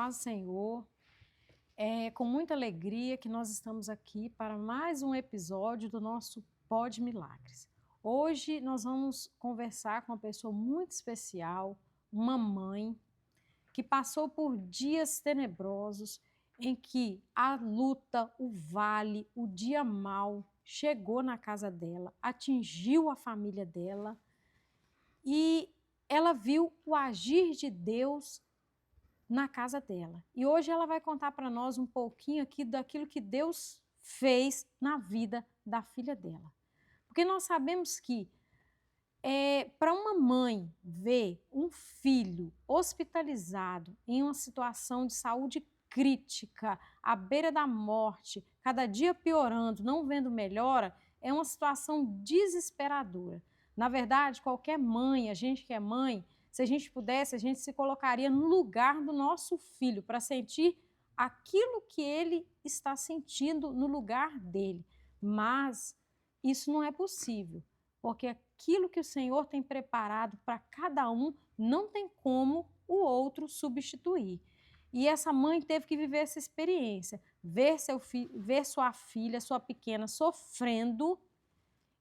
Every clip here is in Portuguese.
paz do Senhor. É com muita alegria que nós estamos aqui para mais um episódio do nosso Pod Milagres. Hoje nós vamos conversar com uma pessoa muito especial, uma mãe que passou por dias tenebrosos em que a luta, o vale, o dia mau chegou na casa dela, atingiu a família dela e ela viu o agir de Deus na casa dela. E hoje ela vai contar para nós um pouquinho aqui daquilo que Deus fez na vida da filha dela. Porque nós sabemos que para uma mãe ver um filho hospitalizado em uma situação de saúde crítica, à beira da morte, cada dia piorando, não vendo melhora, é uma situação desesperadora. Na verdade, qualquer mãe, a gente que é mãe, se a gente pudesse, a gente se colocaria no lugar do nosso filho para sentir aquilo que ele está sentindo no lugar dele. Mas isso não é possível, porque aquilo que o Senhor tem preparado para cada um não tem como o outro substituir. E essa mãe teve que viver essa experiência, ver sua filha, sua pequena, sofrendo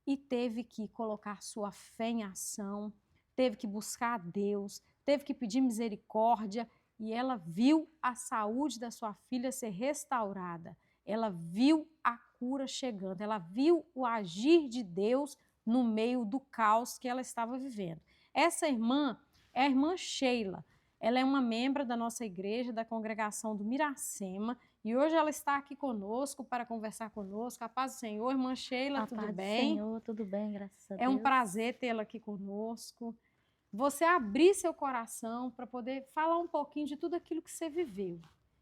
e teve que colocar sua fé em ação, teve que buscar a Deus, teve que pedir misericórdia e ela viu a saúde da sua filha ser restaurada. Ela viu a cura chegando, ela viu o agir de Deus no meio do caos que ela estava vivendo. Essa irmã é a irmã Sheila. Ela é uma membro da nossa igreja, da congregação do Miracema, e hoje ela está aqui conosco para conversar conosco. A paz do Senhor, irmã Sheila, A tudo paz do bem? Senhor, tudo bem, graças a É um Deus. prazer tê-la aqui conosco. Você abrir seu coração para poder falar um pouquinho de tudo aquilo que você viveu.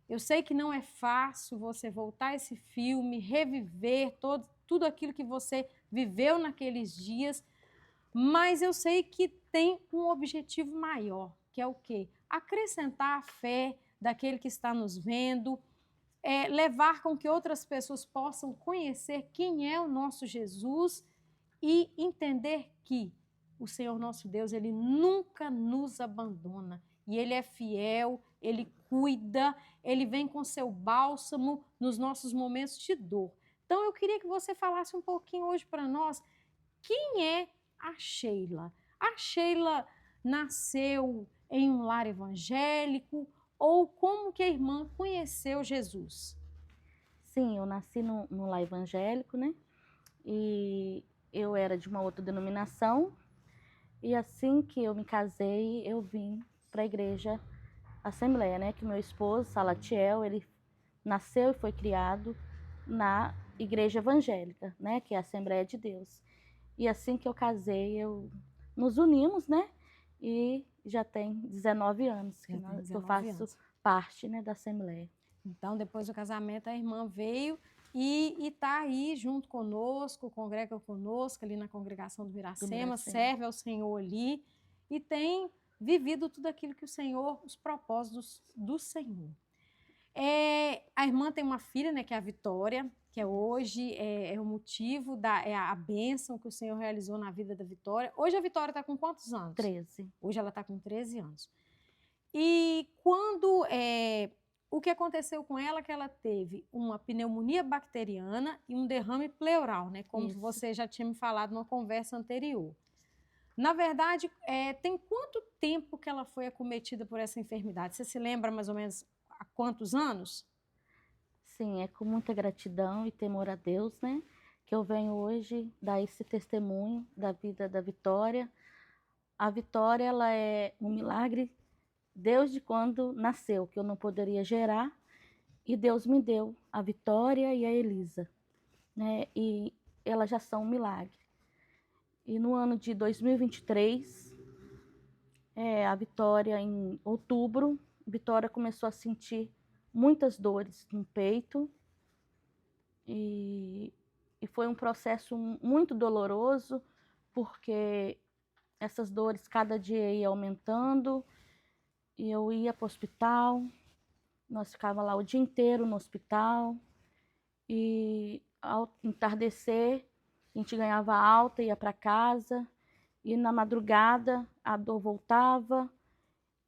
Eu sei que não é fácil você voltar a esse filme, reviver tudo aquilo que você viveu naqueles dias, mas eu sei que tem um objetivo maior, que é o quê? Acrescentar a fé daquele que está nos vendo, levar com que outras pessoas possam conhecer quem é o nosso Jesus e entender que o Senhor nosso Deus, ele nunca nos abandona e ele é fiel, ele cuida, ele vem com seu bálsamo nos nossos momentos de dor. Então eu queria que você falasse um pouquinho hoje para nós quem é a Sheila. A Sheila nasceu em um lar evangélico ou como que a irmã conheceu Jesus? Sim, eu nasci no lar evangélico, né? E eu era de uma outra denominação. E assim que eu me casei, eu vim para a igreja Assembleia, né? Que meu esposo, Salatiel, ele nasceu e foi criado na igreja evangélica, né? Que é a Assembleia de Deus. E assim que eu casei, nos unimos, né? E já tem 19 anos que, Já tem que eu 19 faço anos. parte, né, da Assembleia. Então, depois do casamento, a irmã veio e está aí junto conosco, congrega conosco ali na congregação do Do Miracema, Miracema. serve ao Senhor ali e tem vivido tudo aquilo que o Senhor, os propósitos do Senhor. A irmã tem uma filha, né, que é a Vitória, que hoje é o motivo, é a bênção que o Senhor realizou na vida da Vitória. Hoje a Vitória está com quantos anos? 13. Hoje ela está com 13 anos. E quando o que aconteceu com ela é que ela teve uma pneumonia bacteriana e um derrame pleural, né? Como Isso. você já tinha me falado numa conversa anterior. Na verdade, tem quanto tempo que ela foi acometida por essa enfermidade? Você se lembra mais ou menos há quantos anos? Sim, é com muita gratidão e temor a Deus, né? Que eu venho hoje dar esse testemunho da vida da Vitória. A Vitória, ela é um milagre desde quando nasceu, que eu não poderia gerar. E Deus me deu a Vitória e a Elisa, né? E elas já são um milagre. E no ano de 2023, a Vitória, em outubro, a Vitória começou a sentir muitas dores no peito e foi um processo muito doloroso, porque essas dores cada dia ia aumentando e eu ia para o hospital, nós ficávamos lá o dia inteiro no hospital e ao entardecer a gente ganhava alta, ia para casa e na madrugada a dor voltava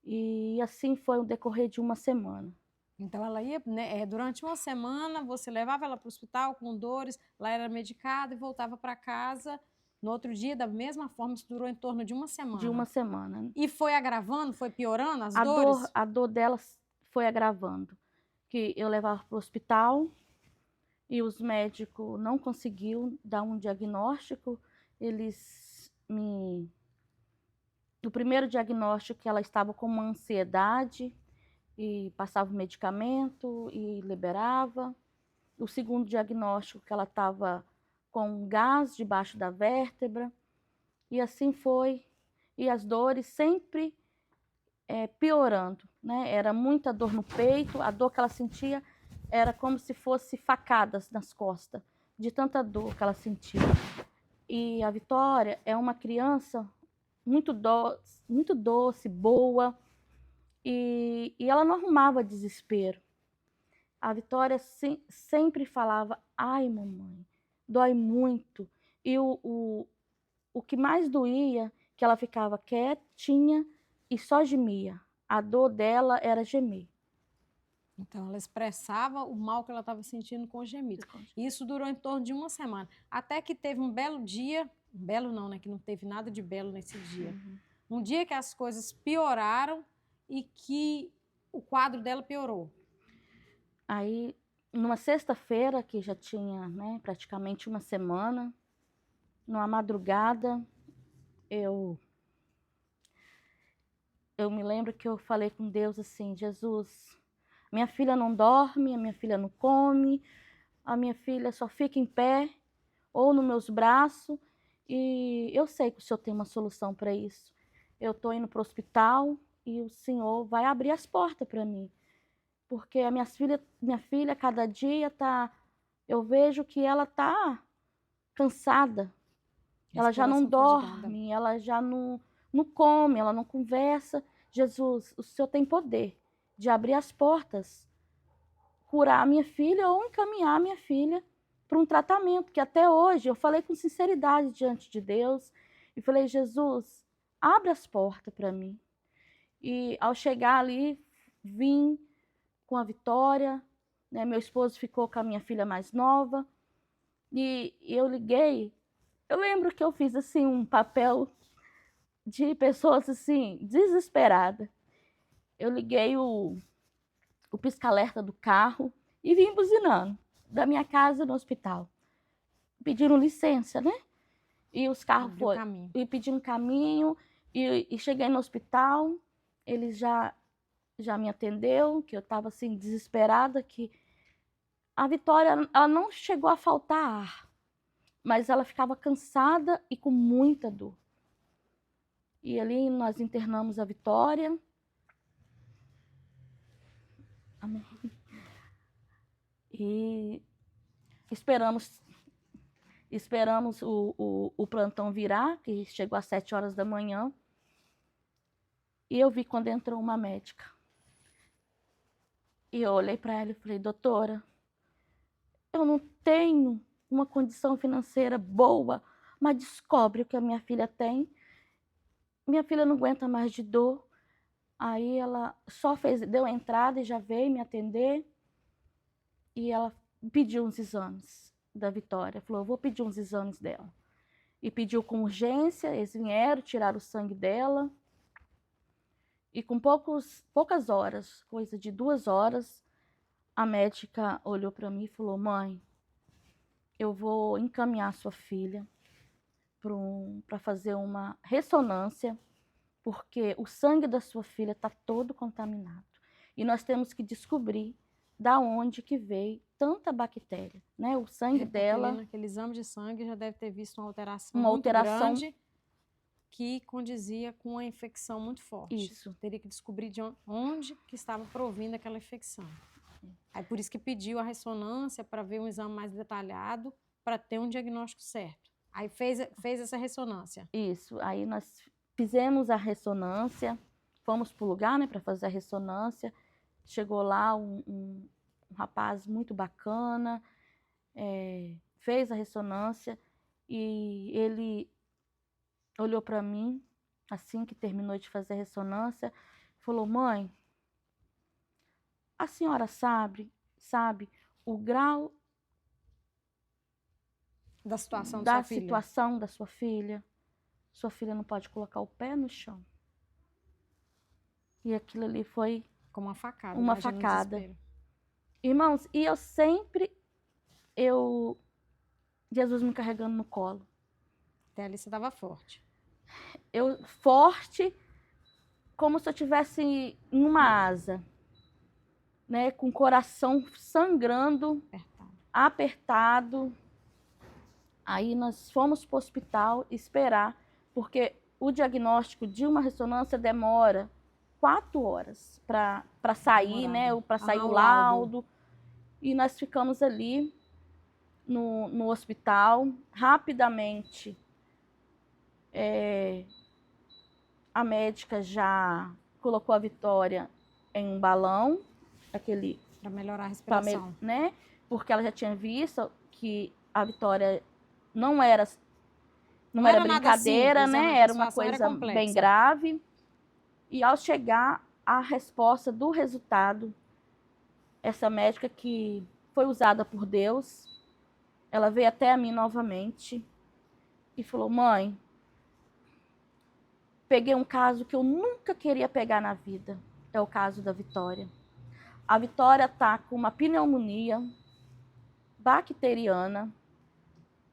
e assim foi o decorrer de uma semana. Então ela ia, né, durante uma semana, você levava ela para o hospital com dores, lá era medicada e voltava para casa no outro dia, da mesma forma, isso durou em torno de uma de semana. uma semana. E foi agravando, foi piorando as dores? A dor dela foi agravando, que eu levava para o hospital e os médicos não conseguiam dar um diagnóstico. Eles me... O primeiro diagnóstico que ela estava com uma ansiedade e passava o medicamento e liberava. O segundo diagnóstico que ela estava com um gás debaixo da vértebra. E assim foi. E as dores sempre piorando, né? Era muita dor no peito, a dor que ela sentia era como se fosse facadas nas costas, de tanta dor que ela sentia. E a Vitória é uma criança muito doce, boa, e ela não arrumava desespero. A Vitória sempre falava, ai mamãe, dói muito. E o que mais doía, que ela ficava quietinha e só gemia. A dor dela era gemer. Então ela expressava o mal que ela estava sentindo com gemidos. E isso durou em torno de uma semana. Até que teve um belo dia, belo não, né? Que não teve nada de belo nesse dia. Um dia que as coisas pioraram e que o quadro dela piorou. Aí, numa sexta-feira, que já tinha, né, praticamente uma semana, numa madrugada, eu me lembro que eu falei com Deus assim, Jesus, minha filha não dorme, a minha filha não come, a minha filha só fica em pé ou nos meus braços, e eu sei que o Senhor tem uma solução para isso. Eu estou indo para o hospital e o Senhor vai abrir as portas para mim. Porque a minha filha cada dia eu vejo que ela está cansada. Ela já não dorme, ela já não come, ela não conversa. Jesus, o Senhor tem poder de abrir as portas, curar a minha filha ou encaminhar a minha filha para um tratamento, que até hoje eu falei com sinceridade diante de Deus e falei, Jesus, abre as portas para mim. E ao chegar ali, vim com a Vitória, né? Meu esposo ficou com a minha filha mais nova e eu liguei. Eu lembro que eu fiz assim um papel de pessoas assim desesperada. Eu liguei o pisca-alerta do carro e vim buzinando da minha casa no hospital. Pediram licença, né? E os carros foram e pedindo caminho e cheguei no hospital, eles já me atendeu, que eu estava assim desesperada, que a Vitória, ela não chegou a faltar ar, mas ela ficava cansada e com muita dor. E ali nós internamos a Vitória. Amém. E esperamos o plantão virar, que chegou às 7 horas da manhã. E eu vi quando entrou uma médica. E eu olhei para ela e falei, doutora, eu não tenho uma condição financeira boa, mas descobre o que a minha filha tem. Minha filha não aguenta mais de dor. Aí ela deu a entrada e já veio me atender. E ela pediu uns exames da Vitória. Falou, eu vou pedir uns exames dela. E pediu com urgência, eles vieram, tiraram o sangue dela. E com poucas horas, coisa de 2 horas, a médica olhou para mim e falou, mãe, eu vou encaminhar sua filha para fazer uma ressonância, porque o sangue da sua filha está todo contaminado. E nós temos que descobrir da onde que veio tanta bactéria, né? O sangue dela... Naquele exame de sangue já deve ter visto uma alteração muito grande que condizia com uma infecção muito forte. Isso. Teria que descobrir de onde que estava provindo aquela infecção. Aí por isso que pediu a ressonância para ver um exame mais detalhado, para ter um diagnóstico certo. Aí fez essa ressonância. Isso. Aí nós fizemos a ressonância, fomos para o lugar, né, para fazer a ressonância. Chegou lá um rapaz muito bacana, fez a ressonância e ele olhou para mim, assim que terminou de fazer a ressonância, falou, mãe, a senhora sabe o grau Da situação da da sua filha. situação da sua filha? Sua filha não pode colocar o pé no chão. E aquilo ali foi Como uma facada. uma imagina o facada. desespero. Irmãos, e Jesus me carregando no colo. Até ali você estava forte. Eu forte, como se eu tivesse em uma asa, né, com o coração sangrando, apertado. Aí nós fomos para o hospital esperar, porque o diagnóstico de uma ressonância demora 4 horas para sair, né, ou para sair o laudo. E nós ficamos ali no hospital. Rapidamente, a médica já colocou a Vitória em um balão, aquele para melhorar a respiração, né? Porque ela já tinha visto que a Vitória não era brincadeira, simples, né? Era uma coisa bem grave. E ao chegar a resposta do resultado, essa médica que foi usada por Deus, ela veio até a mim novamente e falou: mãe, peguei um caso que eu nunca queria pegar na vida. É o caso da Vitória. A Vitória está com uma pneumonia bacteriana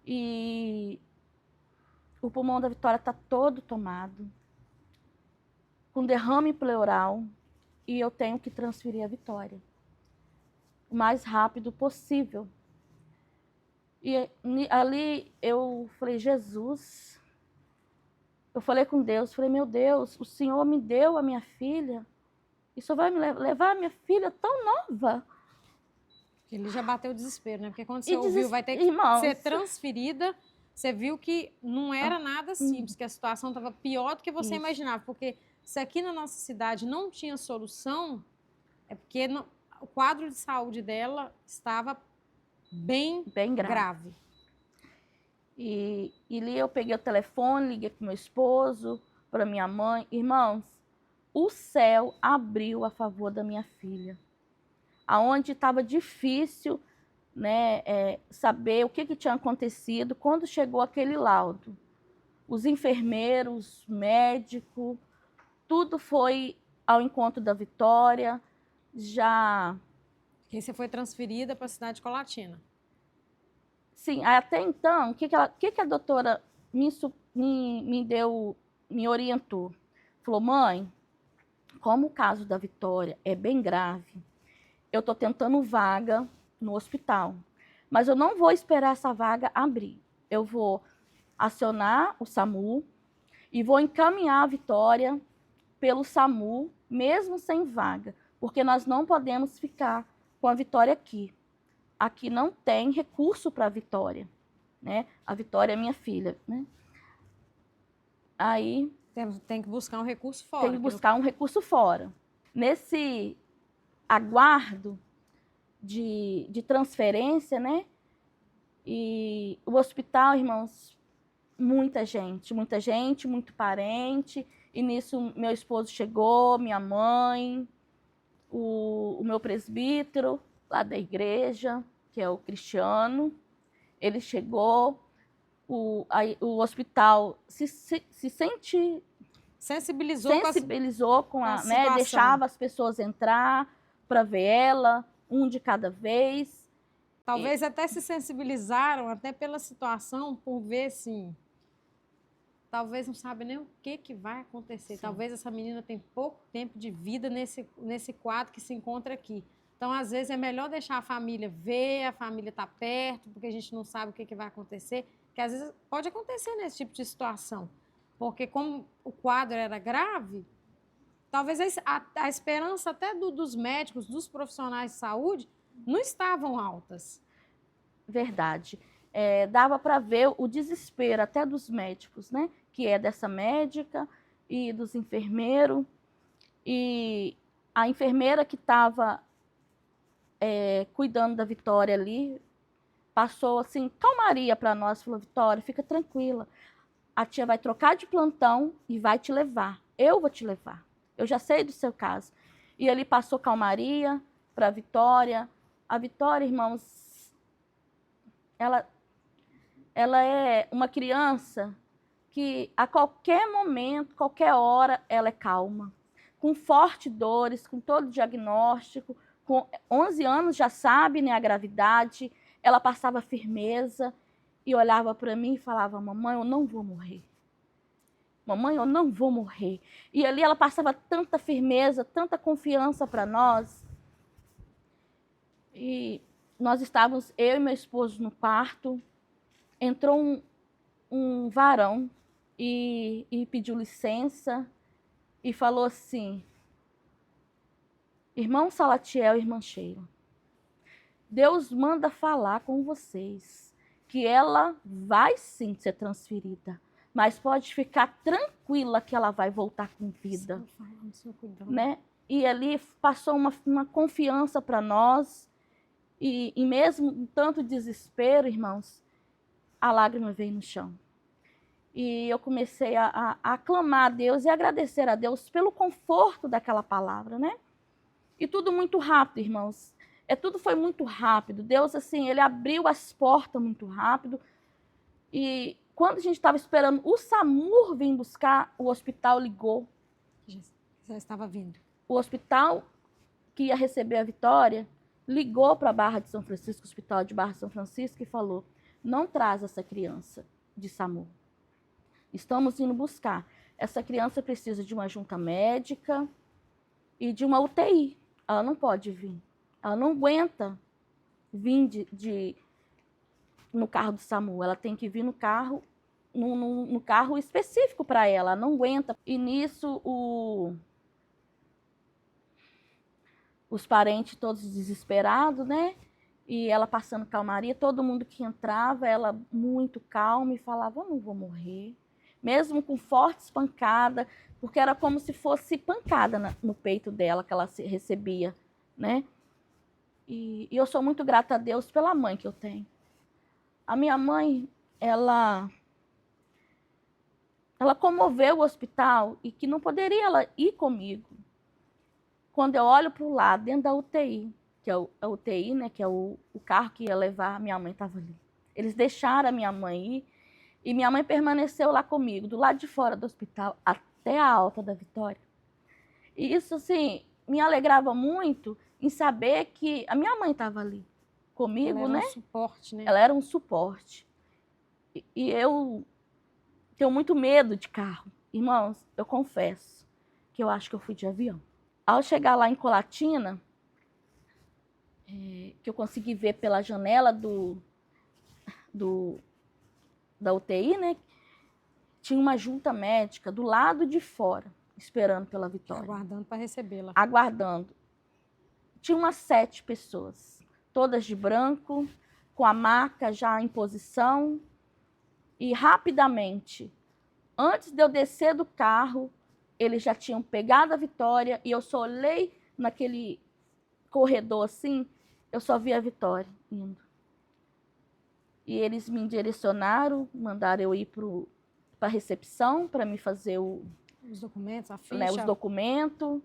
e o pulmão da Vitória está todo tomado, com derrame pleural, e eu tenho que transferir a Vitória o mais rápido possível. E ali eu falei: Jesus, eu falei com Deus, falei: meu Deus, o Senhor me deu a minha filha, e o Senhor vai me levar a minha filha tão nova? Ele já bateu o desespero, né? Porque quando você ouviu, vai ter que ser transferida, você viu que não era nada simples, que a situação estava pior do que você imaginava. Porque se aqui na nossa cidade não tinha solução, é porque o quadro de saúde dela estava bem grave. E ali eu peguei o telefone, liguei para meu esposo, para minha mãe. Irmãos, o céu abriu a favor da minha filha. Aonde estava difícil, né, saber o que tinha acontecido, quando chegou aquele laudo. Os enfermeiros, médico, tudo foi ao encontro da Vitória. Já... E você foi transferida para a cidade de Colatina. Sim, até então, o que a doutora me orientou? Falou: mãe, como o caso da Vitória é bem grave, eu estou tentando vaga no hospital, mas eu não vou esperar essa vaga abrir. Eu vou acionar o SAMU e vou encaminhar a Vitória pelo SAMU, mesmo sem vaga, porque nós não podemos ficar com a Vitória aqui. Aqui não tem recurso para a Vitória, né? A Vitória é minha filha, né? Aí tem que buscar um recurso fora. Tem que buscar um recurso fora. Nesse aguardo de transferência, né? E o hospital, irmãos, muita gente, muito parente. E nisso meu esposo chegou, minha mãe, o meu presbítero lá da igreja, que é o Cristiano, ele chegou. O hospital se sensibilizou com a né, deixava as pessoas entrar para ver ela, um de cada vez. Talvez até se sensibilizaram, até pela situação, por ver, assim, talvez não sabe nem o que vai acontecer. Sim. Talvez essa menina tenha pouco tempo de vida nesse quadro que se encontra aqui. Então, às vezes, é melhor deixar a família ver, a família tá perto, porque a gente não sabe o que vai acontecer, que às vezes pode acontecer nesse tipo de situação. Porque como o quadro era grave, talvez a esperança até dos médicos, dos profissionais de saúde, não estavam altas. Verdade. Dava para ver o desespero até dos médicos, né? Que é dessa médica e dos enfermeiros. E a enfermeira que estava cuidando da Vitória ali, passou assim, calmaria para nós, falou: Vitória, fica tranquila. A tia vai trocar de plantão e vai te levar. Eu vou te levar. Eu já sei do seu caso. E ele passou calmaria, para a Vitória. A Vitória, irmãos, ela é uma criança que a qualquer momento, qualquer hora, ela é calma. Com fortes dores, com todo o diagnóstico, com 11 anos já sabe, né, a gravidade, ela passava firmeza e olhava para mim e falava: mamãe, eu não vou morrer. Mamãe, eu não vou morrer. E ali ela passava tanta firmeza, tanta confiança para nós. E nós estávamos, eu e meu esposo, no quarto. Entrou um varão e pediu licença e falou assim: irmão Salatiel e irmã Sheila, Deus manda falar com vocês que ela vai sim ser transferida, mas pode ficar tranquila que ela vai voltar com vida. Né? E ali passou uma confiança para nós, e mesmo tanto desespero, irmãos, a lágrima veio no chão. E eu comecei a aclamar a Deus e agradecer a Deus pelo conforto daquela palavra, né? E tudo muito rápido, irmãos. Tudo foi muito rápido. Deus, assim, ele abriu as portas muito rápido. E quando a gente estava esperando o SAMU vir buscar, o hospital ligou. Já estava vindo. O hospital que ia receber a Vitória ligou para a Barra de São Francisco, o hospital de Barra de São Francisco, e falou: não traz essa criança de SAMU. Estamos indo buscar. Essa criança precisa de uma junta médica e de uma UTI. Ela não pode vir. Ela não aguenta vir no carro do SAMU. Ela tem que vir no carro, no carro específico para ela. Ela não aguenta. E nisso, os parentes todos desesperados, né? E ela passando calmaria. Todo mundo que entrava, ela muito calma e falava: eu não vou morrer. Mesmo com fortes pancadas, porque era como se fosse pancada no peito dela que ela recebia, né? E eu sou muito grata a Deus pela mãe que eu tenho. A minha mãe, ela comoveu o hospital e que não poderia ela ir comigo. Quando eu olho para o lado, dentro da UTI, que é a UTI, né, que é o carro que ia levar, minha mãe estava ali. Eles deixaram a minha mãe ir. E minha mãe permaneceu lá comigo, do lado de fora do hospital, até a alta da Vitória. E isso, assim, me alegrava muito em saber que a minha mãe estava ali comigo, ela né? Era um suporte, né? Ela era um suporte. E eu tenho muito medo de carro. Irmãos, eu confesso que eu acho que eu fui de avião. Ao chegar lá em Colatina, que eu consegui ver pela janela da UTI, né? Tinha uma junta médica do lado de fora, esperando pela Vitória. Aguardando para recebê-la. Aguardando. Tinha umas 7 pessoas, todas de branco, com a maca já em posição. E rapidamente, antes de eu descer do carro, eles já tinham pegado a Vitória e eu só olhei naquele corredor assim, eu só vi a Vitória indo. E eles me direcionaram, mandaram eu ir para a recepção para me fazer os documentos, a ficha. Né, os documentos.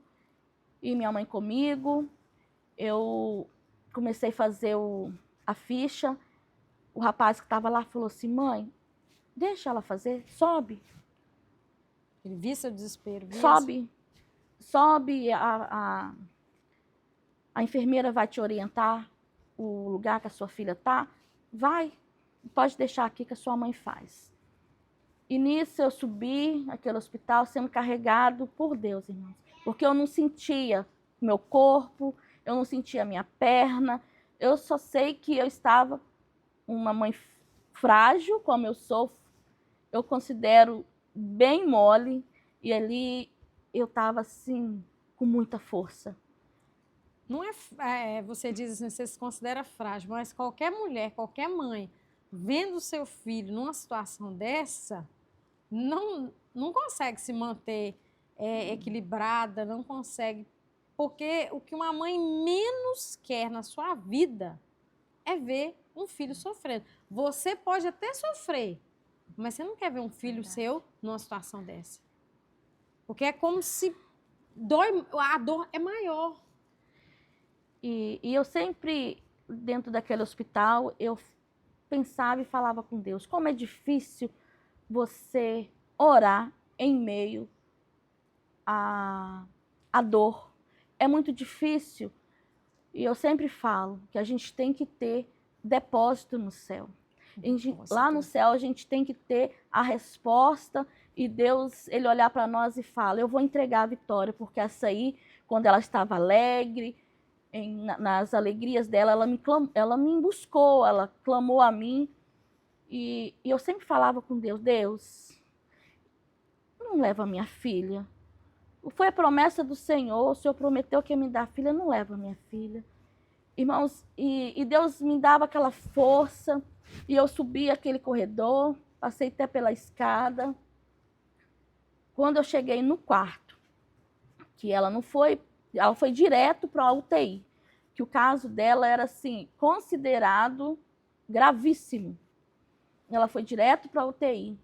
E minha mãe comigo. Eu comecei a fazer a ficha. O rapaz que estava lá falou assim: mãe, deixa ela fazer, sobe. Ele viu seu desespero. Sobe, a enfermeira vai te orientar o lugar que a sua filha está. Vai, pode deixar aqui que a sua mãe faz. E nisso eu subi aquele hospital sendo carregado por Deus, irmãos. Porque eu não sentia meu corpo, eu não sentia minha perna. Eu só sei que eu estava uma mãe frágil, como eu sou. Eu considero bem mole. E ali eu estava assim, com muita força. Não você diz assim, você se considera frágil, mas qualquer mulher, qualquer mãe, vendo o seu filho numa situação dessa, não consegue se manter equilibrada, não consegue. Porque o que uma mãe menos quer na sua vida é ver um filho sofrendo. Você pode até sofrer, mas você não quer ver um filho seu numa situação dessa. Porque é como se a dor é maior. E eu sempre, dentro daquele hospital, eu pensava e falava com Deus, como é difícil você orar em meio à dor. É muito difícil. E eu sempre falo que a gente tem que ter depósito no céu. Lá no céu a gente tem que ter a resposta e Deus, ele olhar para nós e fala, eu vou entregar a Vitória, porque essa aí, quando ela estava alegre, nas alegrias dela, ela me buscou, ela clamou a mim. E eu sempre falava com Deus, Deus, não leva a minha filha. Foi a promessa do Senhor, o Senhor prometeu que ia me dar filha, não leva a minha filha. Irmãos, e Deus me dava aquela força, e eu subi aquele corredor, passei até pela escada. Quando eu cheguei no quarto, que ela foi direto para a UTI, que o caso dela era assim, considerado gravíssimo. Ela foi direto para a UTI.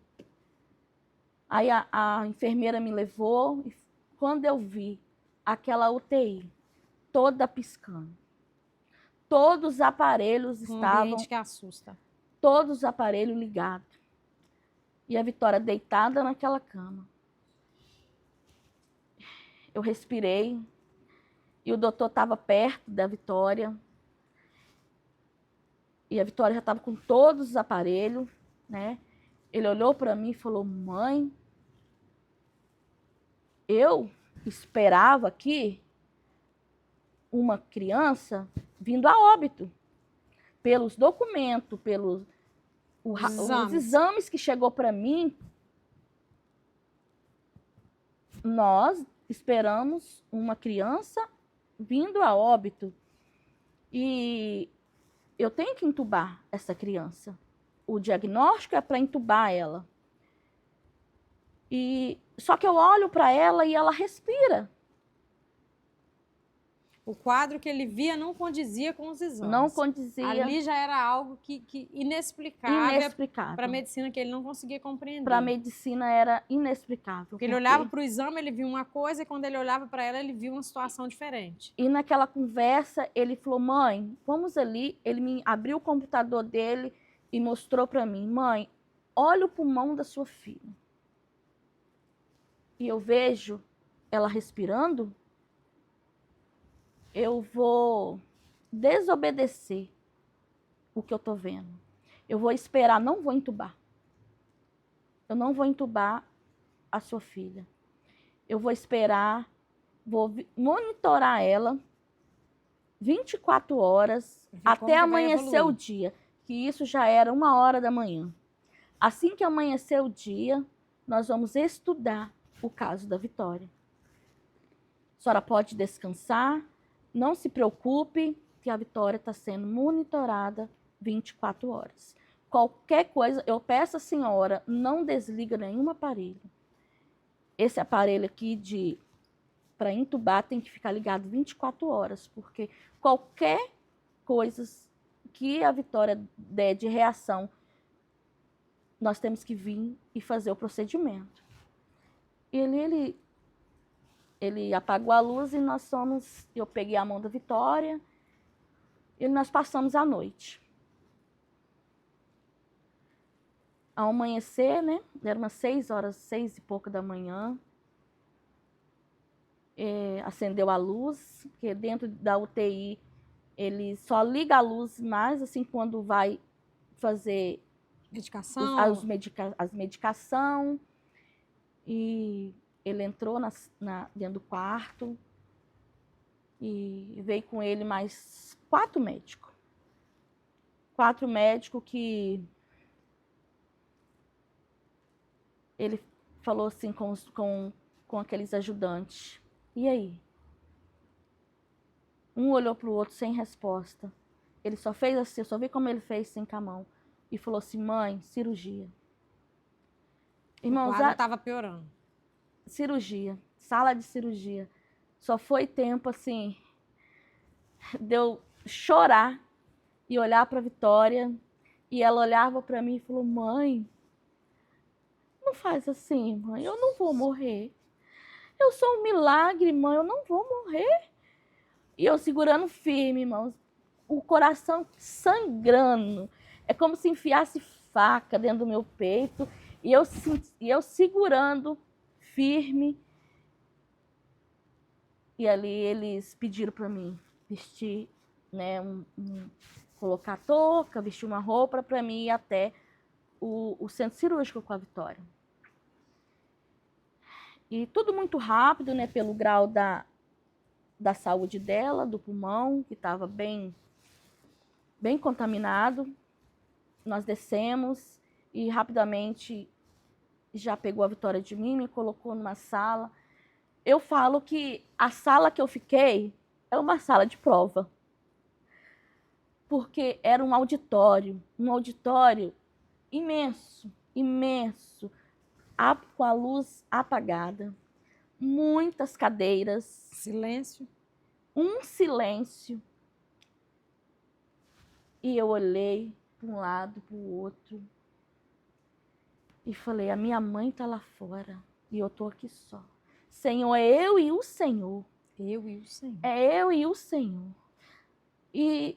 Aí a enfermeira me levou, e quando eu vi aquela UTI toda piscando, todos os aparelhos estavam... ambiente que assusta. Todos os aparelhos ligados. E a Vitória deitada naquela cama. Eu respirei. E o doutor estava perto da Vitória. E a Vitória já estava com todos os aparelhos, né? Ele olhou para mim e falou, mãe, eu esperava aqui uma criança vindo a óbito. Pelos documentos, pelos os exames que chegou para mim, nós esperamos uma criança vindo a óbito. E eu tenho que entubar essa criança. O diagnóstico é para entubar ela. Só que eu olho para ela e ela respira. O quadro que ele via não condizia com os exames. Não condizia. Ali já era algo que inexplicável para a medicina, que ele não conseguia compreender. Para a medicina era inexplicável. Porque ele olhava para o exame, ele via uma coisa, e quando ele olhava para ela, ele via uma situação diferente. E naquela conversa, ele falou, mãe, vamos ali. Ele me abriu o computador dele e mostrou para mim, mãe, olha o pulmão da sua filha. E eu vejo ela respirando, eu vou desobedecer o que eu estou vendo. Eu vou esperar, não vou entubar. Eu não vou entubar a sua filha. Eu vou esperar, vou monitorar ela 24 horas até amanhecer o dia. Que isso já era 1h da manhã. Assim que amanhecer o dia, nós vamos estudar o caso da Vitória. A senhora pode descansar. Não se preocupe que a Vitória está sendo monitorada 24 horas. Qualquer coisa, eu peço à senhora, não desliga nenhum aparelho. Esse aparelho aqui para entubar tem que ficar ligado 24 horas, porque qualquer coisa que a Vitória der de reação, nós temos que vir e fazer o procedimento. Ele apagou a luz e eu peguei a mão da Vitória e nós passamos a noite. Ao amanhecer, né? Era umas 6 e pouca da manhã. Acendeu a luz, porque dentro da UTI ele só liga a luz mais assim quando vai fazer as medicação. E ele entrou dentro do quarto e veio com ele mais 4 médicos. 4 médicos que ele falou assim com aqueles ajudantes. E aí? Um olhou para o outro sem resposta. Ele só fez assim, eu só vi como ele fez assim com a mão. E falou assim, mãe, cirurgia. Irmãos, o quadro estava piorando. Cirurgia, sala de cirurgia. Só foi tempo, assim, de eu chorar e olhar para a Vitória. E ela olhava para mim e falou, mãe, não faz assim, mãe, eu não vou morrer. Eu sou um milagre, mãe, eu não vou morrer. E eu segurando firme, irmãos, o coração sangrando. É como se enfiasse faca dentro do meu peito. E eu segurando firme. E ali eles pediram para mim vestir, né, colocar a touca, vestir uma roupa para mim ir até o centro cirúrgico com a Vitória. E tudo muito rápido, né, pelo grau da saúde dela, do pulmão, que estava bem contaminado. Nós descemos e rapidamente já pegou a Vitória de mim, me colocou numa sala. Eu falo que a sala que eu fiquei é uma sala de prova. Porque era um auditório imenso, imenso, com a luz apagada, muitas cadeiras. Silêncio. Um silêncio. E eu olhei para um lado, para o outro. E falei, a minha mãe está lá fora e eu estou aqui só. Senhor, é eu e o Senhor. Eu e o Senhor. É eu e o Senhor. E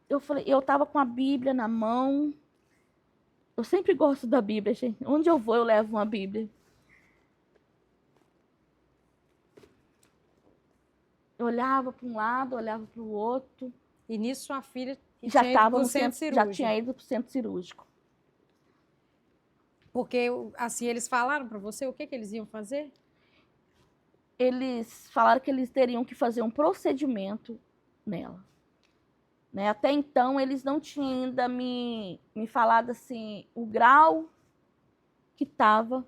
eu falei, eu estava com a Bíblia na mão. Eu sempre gosto da Bíblia, gente. Onde eu vou, eu levo uma Bíblia. Eu olhava para um lado, olhava para o outro. E nisso sua filha já estava no centro cirúrgico. Já tinha ido para o centro cirúrgico. Porque, assim, eles falaram para você o que eles iam fazer? Eles falaram que eles teriam que fazer um procedimento nela. Né? Até então, eles não tinham ainda me falado assim, o grau que estava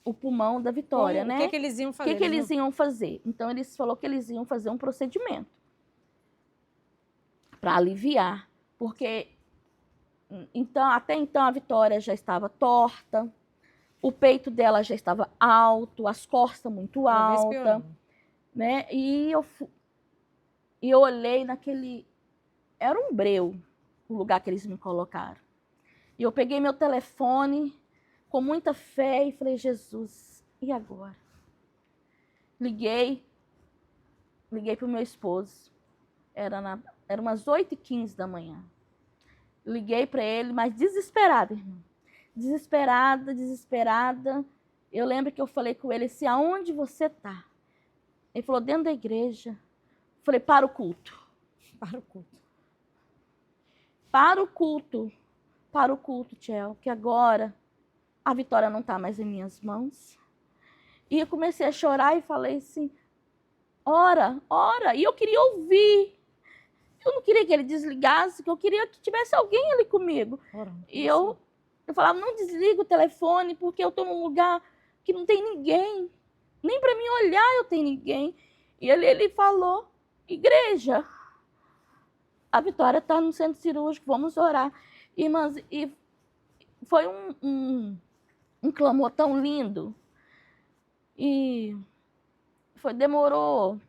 o pulmão da Vitória. Como, né? O que eles iam fazer? O que eles iam fazer? Então, eles falaram que eles iam fazer um procedimento para aliviar. Porque até então a Vitória já estava torta, o peito dela já estava alto, as costas muito altas. Né? E eu olhei naquele... Era um breu o lugar que eles me colocaram. E eu peguei meu telefone com muita fé e falei, Jesus, e agora? Liguei para o meu esposo. Era umas 8h15 da manhã. Liguei para ele, mas desesperada, irmão. Desesperada. Eu lembro que eu falei com ele assim, aonde você está? Ele falou, dentro da igreja. Eu falei, para o culto. Para o culto. Para o culto, Tchel, que agora a Vitória não está mais em minhas mãos. E eu comecei a chorar e falei assim, ora. E eu queria ouvir. Eu não queria que ele desligasse, que eu queria que tivesse alguém ali comigo. E eu falava, não desliga o telefone, porque eu estou num lugar que não tem ninguém. Nem para mim olhar eu tenho ninguém. E ele falou, igreja, a Vitória está no centro cirúrgico, vamos orar. Irmãs, e foi um clamor tão lindo. E demorou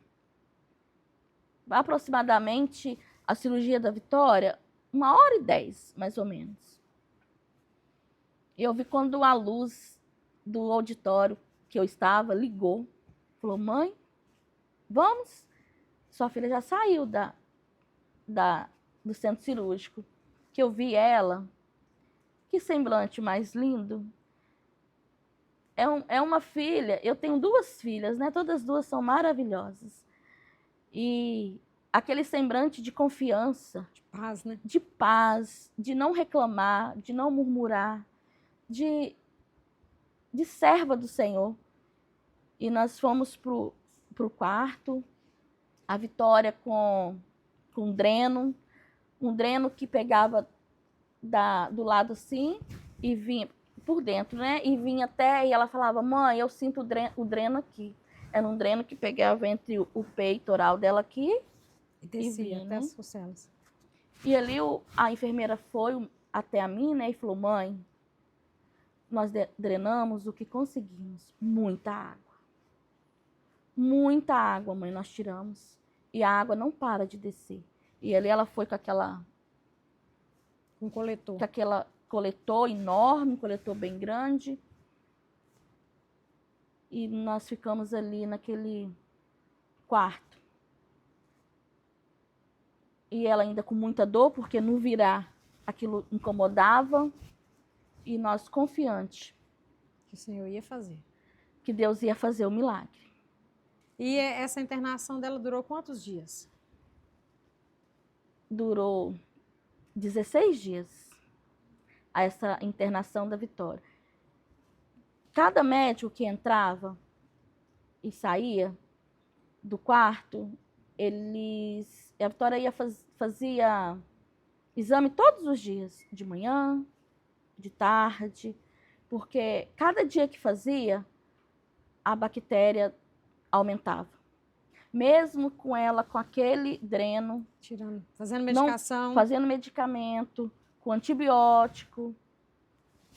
aproximadamente a cirurgia da Vitória, 1h10, mais ou menos. Eu vi quando a luz do auditório que eu estava ligou. Falou, mãe, vamos? Sua filha já saiu do centro cirúrgico. Que eu vi ela. Que semblante mais lindo. É uma filha, eu tenho 2 filhas, né? Todas as 2 são maravilhosas. E aquele semblante de confiança. De paz, né? De paz, de não reclamar, de não murmurar, de serva do Senhor. E nós fomos pro quarto, a Vitória com um dreno que pegava do lado assim e vinha por dentro, né? E vinha até, e ela falava, mãe, eu sinto o dreno aqui. Era um dreno que pegava entre o peitoral dela aqui e descia até, né, as costelas. E ali a enfermeira foi até a mim, né? E falou, mãe, nós drenamos o que conseguimos. Muita água, mãe, nós tiramos. E a água não para de descer. E ali ela foi com um coletor. Com aquela coletor enorme, coletor bem grande. E nós ficamos ali naquele quarto. E ela ainda com muita dor, porque no virar aquilo incomodava. E nós confiantes Que o Senhor ia fazer. que Deus ia fazer o milagre. E essa internação dela durou quantos dias? Durou 16 dias essa internação da Vitória. Cada médico que entrava e saía do quarto, a Vitória fazia exame todos os dias, de manhã, de tarde, porque cada dia que fazia, a bactéria aumentava. Mesmo com ela, com aquele dreno, fazendo medicação. Fazendo medicamento, com antibiótico,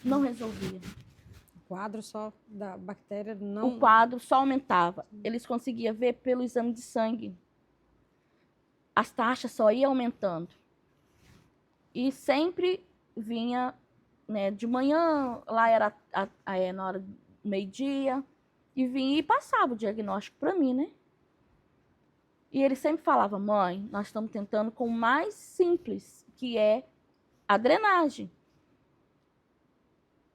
não resolvia. O quadro só da bactéria não... O quadro só aumentava. Eles conseguiam ver pelo exame de sangue. As taxas só iam aumentando. E sempre vinha, né, de manhã, lá era na hora do meio-dia, e vinha e passava o diagnóstico para mim, né? E ele sempre falava, mãe, nós estamos tentando com o mais simples, que é a drenagem.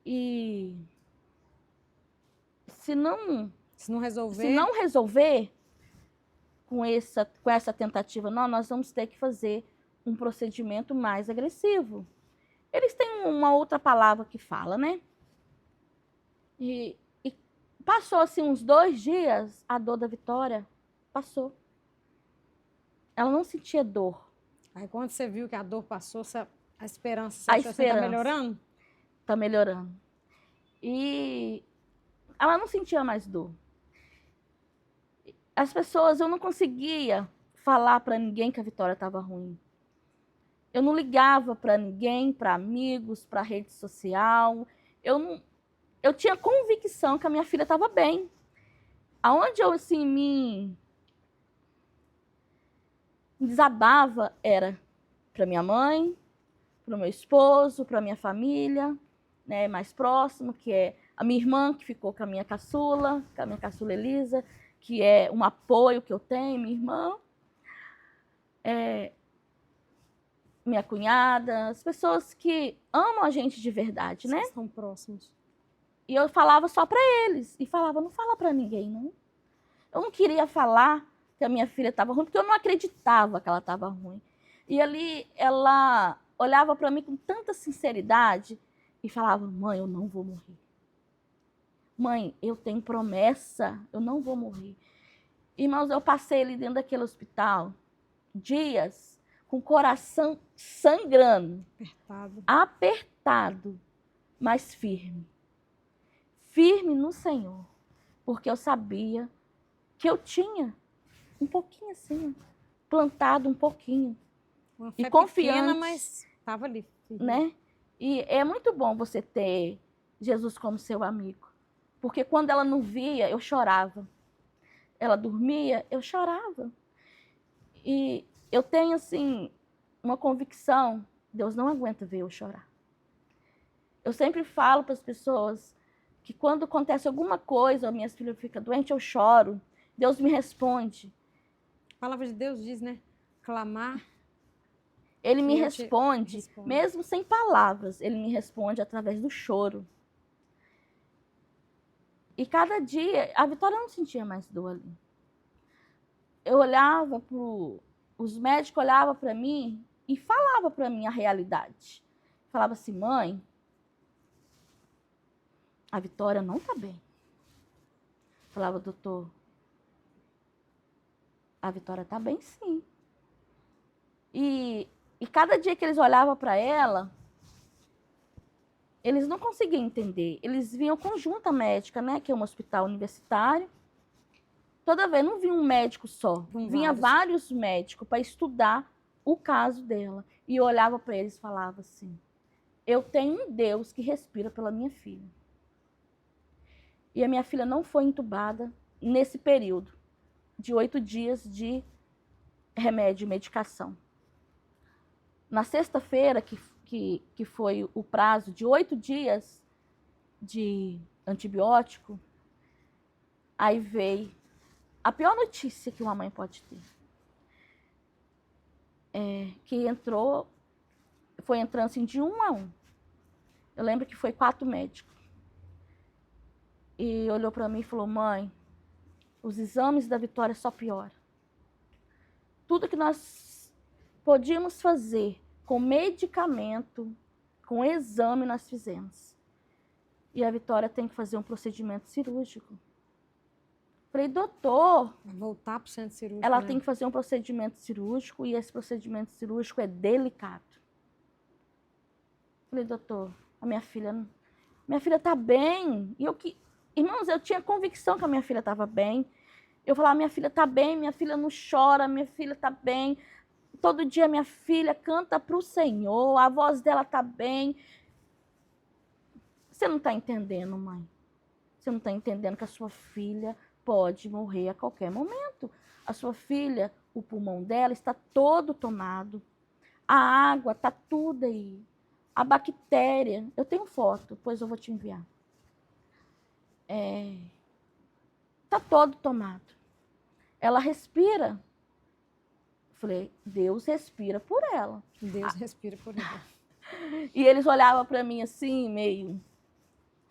E se não resolver com essa tentativa, não, nós vamos ter que fazer um procedimento mais agressivo. Eles têm uma outra palavra que fala, né? E passou assim uns 2 dias, a dor da Vitória passou. Ela não sentia dor. Aí quando você viu que a dor passou, a esperança, você achou que está melhorando? Está melhorando. E ela não sentia mais dor. As pessoas, eu não conseguia falar para ninguém que a Vitória estava ruim. Eu não ligava para ninguém, para amigos, para rede social. Eu tinha convicção que a minha filha estava bem. Aonde eu assim me desabava era para minha mãe, para o meu esposo, para minha família, né, mais próximo, que é a minha irmã, que ficou com a minha caçula Elisa, que é um apoio que eu tenho, minha irmã, minha cunhada, as pessoas que amam a gente de verdade, né? Estão próximos. E eu falava só para eles, e falava, não fala para ninguém, não. Eu não queria falar que a minha filha estava ruim, porque eu não acreditava que ela estava ruim. E ali ela olhava para mim com tanta sinceridade e falava, mãe, eu não vou morrer. Mãe, eu tenho promessa, eu não vou morrer. Irmãos, eu passei ali dentro daquele hospital dias com o coração sangrando, apertado, mas firme. Firme no Senhor, porque eu sabia que eu tinha um pouquinho assim, plantado um pouquinho. Uma fé e confiante, pequena, mas estava ali. Né? E é muito bom você ter Jesus como seu amigo. Porque quando ela não via, eu chorava. Ela dormia, eu chorava. E eu tenho, assim, uma convicção, Deus não aguenta ver eu chorar. Eu sempre falo para as pessoas que quando acontece alguma coisa, minhas filhas ficam doentes, eu choro. Deus me responde. A palavra de Deus diz, né? Clamar. Ele me responde, mesmo sem palavras, ele me responde através do choro. E cada dia, a Vitória não sentia mais dor ali. Eu olhava os médicos olhavam para mim e falavam para mim a realidade. Falava assim, mãe, a Vitória não está bem. Falava, doutor, a Vitória está bem sim. E cada dia que eles olhavam para ela, eles não conseguiam entender. Eles vinham conjunta médica, né? Que é um hospital universitário. Toda vez não vinha um médico só. Vinha vários médicos para estudar o caso dela. E eu olhava para eles e falava assim, eu tenho um Deus que respira pela minha filha. E a minha filha não foi entubada nesse período de 8 dias de remédio e medicação. Na sexta-feira, que foi o prazo de 8 dias de antibiótico, aí veio a pior notícia que uma mãe pode ter. que entrou, foi entrando assim de 1 a 1. Eu lembro que foi 4 médicos. E olhou para mim e falou: mãe, os exames da Vitória só pioram. Tudo que nós podíamos fazer com medicamento, com exame, nós fizemos. E a Vitória tem que fazer um procedimento cirúrgico. Falei: doutor, Voltar para o centro cirúrgico, ela né? tem que fazer um procedimento cirúrgico e esse procedimento cirúrgico é delicado. Falei: doutor, a minha filha tá bem. E irmãos, eu tinha convicção que a minha filha estava bem. Eu falava: minha filha tá bem, minha filha não chora, minha filha tá bem. Todo dia minha filha canta para o Senhor, a voz dela tá bem. Você não está entendendo, mãe? Você não está entendendo que a sua filha pode morrer a qualquer momento. A sua filha, o pulmão dela está todo tomado. A água está tudo aí. A bactéria, eu tenho foto, depois eu vou te enviar. Está todo tomado. Ela respira. Falei: Deus respira por ela. Deus respira por ela. E eles olhavam para mim assim, meio...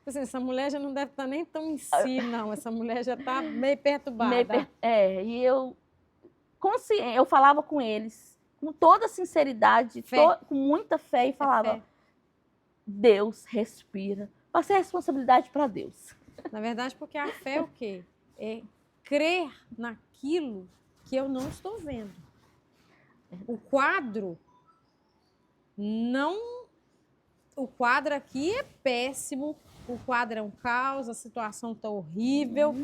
Assim, essa mulher já não deve estar nem tão em si, não. Essa mulher já está meio perturbada. E eu falava com eles com toda sinceridade, com muita fé, e falava: Deus respira. Passei a responsabilidade para Deus. Na verdade, porque a fé é o quê? É crer naquilo que eu não estou vendo. O quadro aqui é péssimo, o quadro é um caos, a situação está horrível,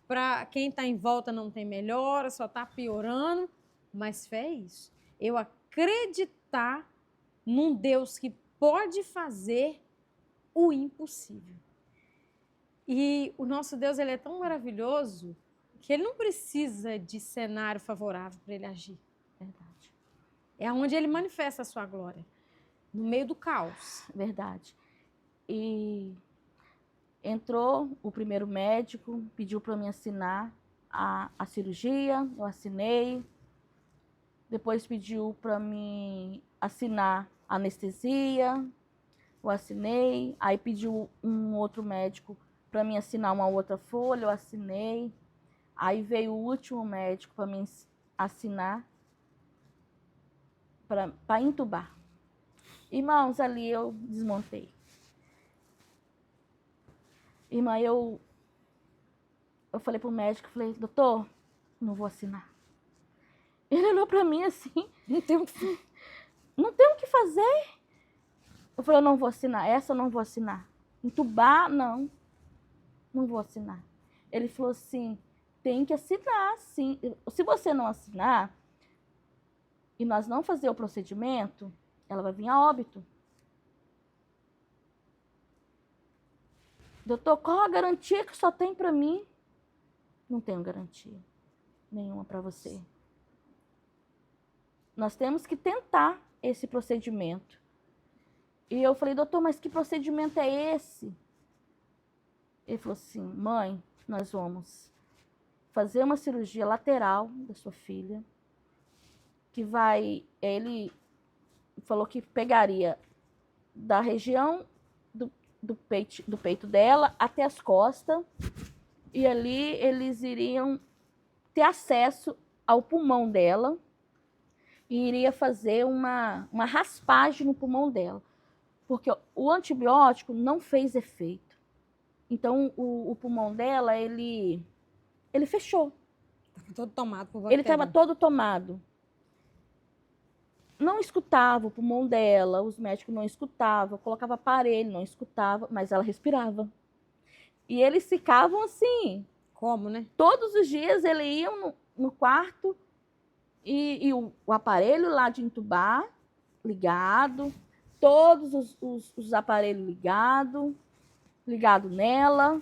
para quem está em volta não tem melhora, só está piorando, mas fé é isso. Eu acreditar num Deus que pode fazer o impossível. E o nosso Deus, ele é tão maravilhoso que ele não precisa de cenário favorável para ele agir. Verdade. É onde ele manifesta a sua glória, no meio do caos. Verdade. E entrou o primeiro médico, pediu para mim assinar a cirurgia, eu assinei. Depois pediu para mim assinar a anestesia, eu assinei. Aí pediu um outro médico para mim assinar uma outra folha, eu assinei. Aí veio o último médico para mim assinar para entubar. Irmãos, ali eu desmontei. Irmã, eu falei pro médico, falei: doutor, não vou assinar. Ele olhou para mim assim: não tem o que fazer. Eu falei: eu não vou assinar, essa eu não vou assinar. Entubar, não vou assinar. Ele falou assim: tem que assinar, sim. Se você não assinar e nós não fazer o procedimento, ela vai vir a óbito. Doutor, qual a garantia que só tem para mim? Não tenho garantia nenhuma para você. Nós temos que tentar esse procedimento. E eu falei: doutor, mas que procedimento é esse? Ele falou assim: mãe, nós vamos fazer uma cirurgia lateral da sua filha, que vai... Ele falou que pegaria da região do peito dela até as costas, e ali eles iriam ter acesso ao pulmão dela e iria fazer uma raspagem no pulmão dela, porque o antibiótico não fez efeito. Então o pulmão dela, ele fechou. Estava todo tomado por bactéria. Ele estava todo tomado. Não escutava o pulmão dela, os médicos não escutavam, colocava aparelho, não escutava, mas ela respirava. E eles ficavam assim. Como, né? Todos os dias eles iam no quarto e o aparelho lá de entubar ligado, todos os aparelhos ligado nela,